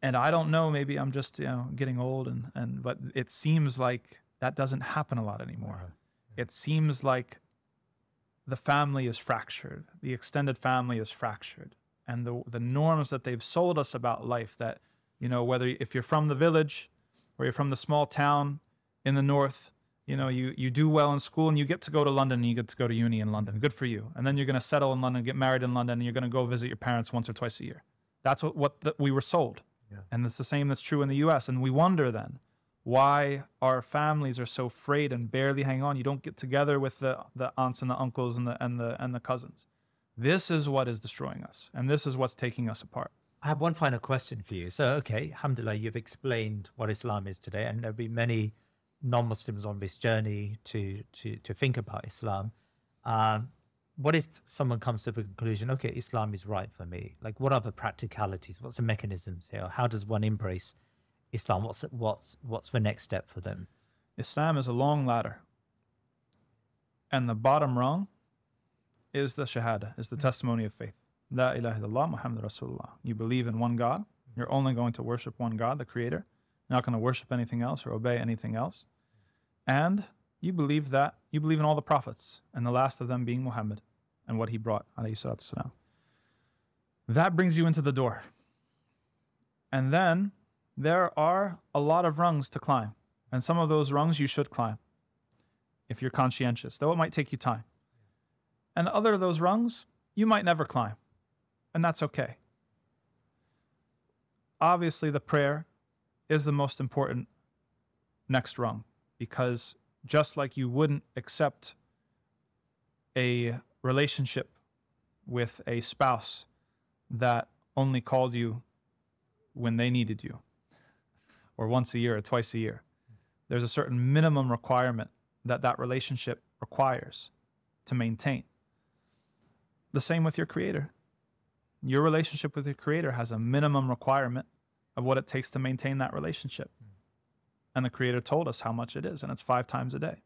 And I don't know, maybe I'm just, getting old but it seems like that doesn't happen a lot anymore. It seems like the family is fractured. The extended family is fractured. And the norms that they've sold us about life that, whether if you're from the village or you're from the small town in the north, you do well in school and you get to go to London and you get to go to uni in London. Good for you. And then you're going to settle in London, get married in London, and you're going to go visit your parents once or twice a year. That's what we were sold. Yeah. And it's the same that's true in the US. And we wonder then why our families are so frayed and barely hang on. You don't get together with the aunts and the uncles and the cousins. This is what is destroying us. And this is what's taking us apart. I have one final question for you. So, okay, alhamdulillah, you've explained what Islam is today, and there'll be many non-Muslims on this journey to think about Islam. What if someone comes to the conclusion, okay, Islam is right for me? Like, what are the practicalities? What's the mechanisms here? How does one embrace Islam? What's the next step for them? Islam is a long ladder. And the bottom rung is the shahada, is the testimony of faith. La ilaha illallah Muhammad Rasulullah. You believe in one God. You're only going to worship one God, the Creator. You're not going to worship anything else or obey anything else. And you believe in all the prophets, and the last of them being Muhammad and what he brought, alayhi salatu wasalam. That brings you into the door. And then there are a lot of rungs to climb. And some of those rungs you should climb if you're conscientious, though it might take you time. And other of those rungs you might never climb. And that's okay. Obviously, the prayer is the most important next rung, because just like you wouldn't accept a relationship with a spouse that only called you when they needed you, or once a year or twice a year, there's a certain minimum requirement that relationship requires to maintain. The same with your Creator. Your relationship with your Creator has a minimum requirement of what it takes to maintain that relationship. And the Creator told us how much it is, and it's 5 times a day.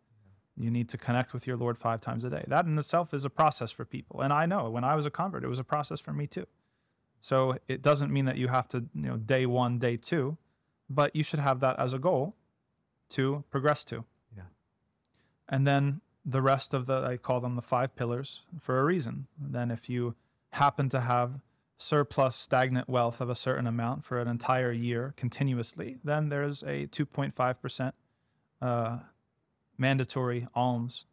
You need to connect with your Lord 5 times a day. That in itself is a process for people. And I know when I was a convert, it was a process for me too. So it doesn't mean that you have to, day 1, day 2, but you should have that as a goal to progress to. Yeah. And then the rest of I call them the 5 pillars for a reason. Then if you happen to have surplus stagnant wealth of a certain amount for an entire year continuously, then there's a 2.5% mandatory alms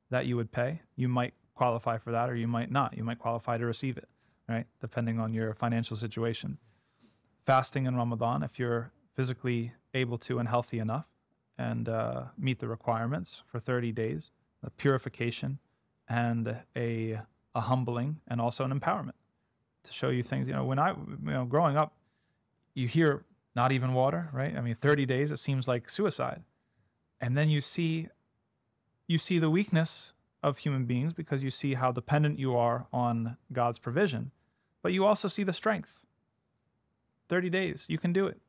that you would pay. You might qualify for that or you might not. You might qualify to receive it, right? Depending on your financial situation. Fasting in Ramadan, if you're physically able to and healthy enough, and meet the requirements for 30 days, a purification and a humbling and also an empowerment to show you things. When growing up, you hear not even water, right? 30 days, it seems like suicide. And then you see the weakness of human beings because you see how dependent you are on God's provision, but you also see the strength. 30 days, you can do it.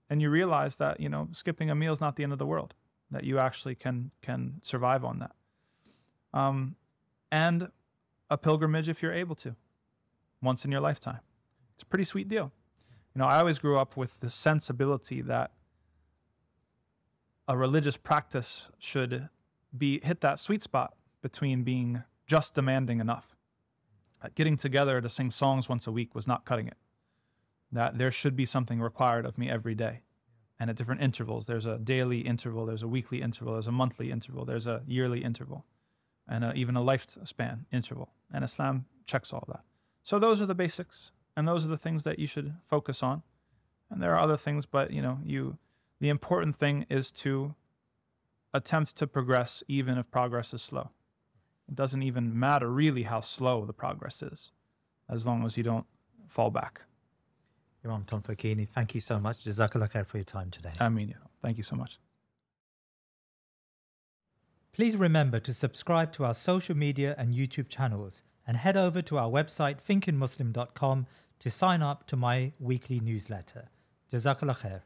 And you realize that, skipping a meal is not the end of the world, that you actually can survive on that. And a pilgrimage if you're able to, once in your lifetime. It's a pretty sweet deal. I always grew up with the sensibility that a religious practice should hit that sweet spot between being just demanding enough. That getting together to sing songs once a week was not cutting it. That there should be something required of me every day and at different intervals. There's a daily interval, there's a weekly interval, there's a monthly interval, there's a yearly interval, and even a lifespan interval. And Islam checks all that. So those are the basics, and those are the things that you should focus on. And there are other things, but the important thing is to attempt to progress even if progress is slow. It doesn't even matter really how slow the progress is, as long as you don't fall back. Imam Tom Facchine, thank you so much. Jazakallah khair for your time today. Ameen. Thank you so much. Please remember to subscribe to our social media and YouTube channels and head over to our website thinkingmuslim.com to sign up to my weekly newsletter. Jazakallah khair.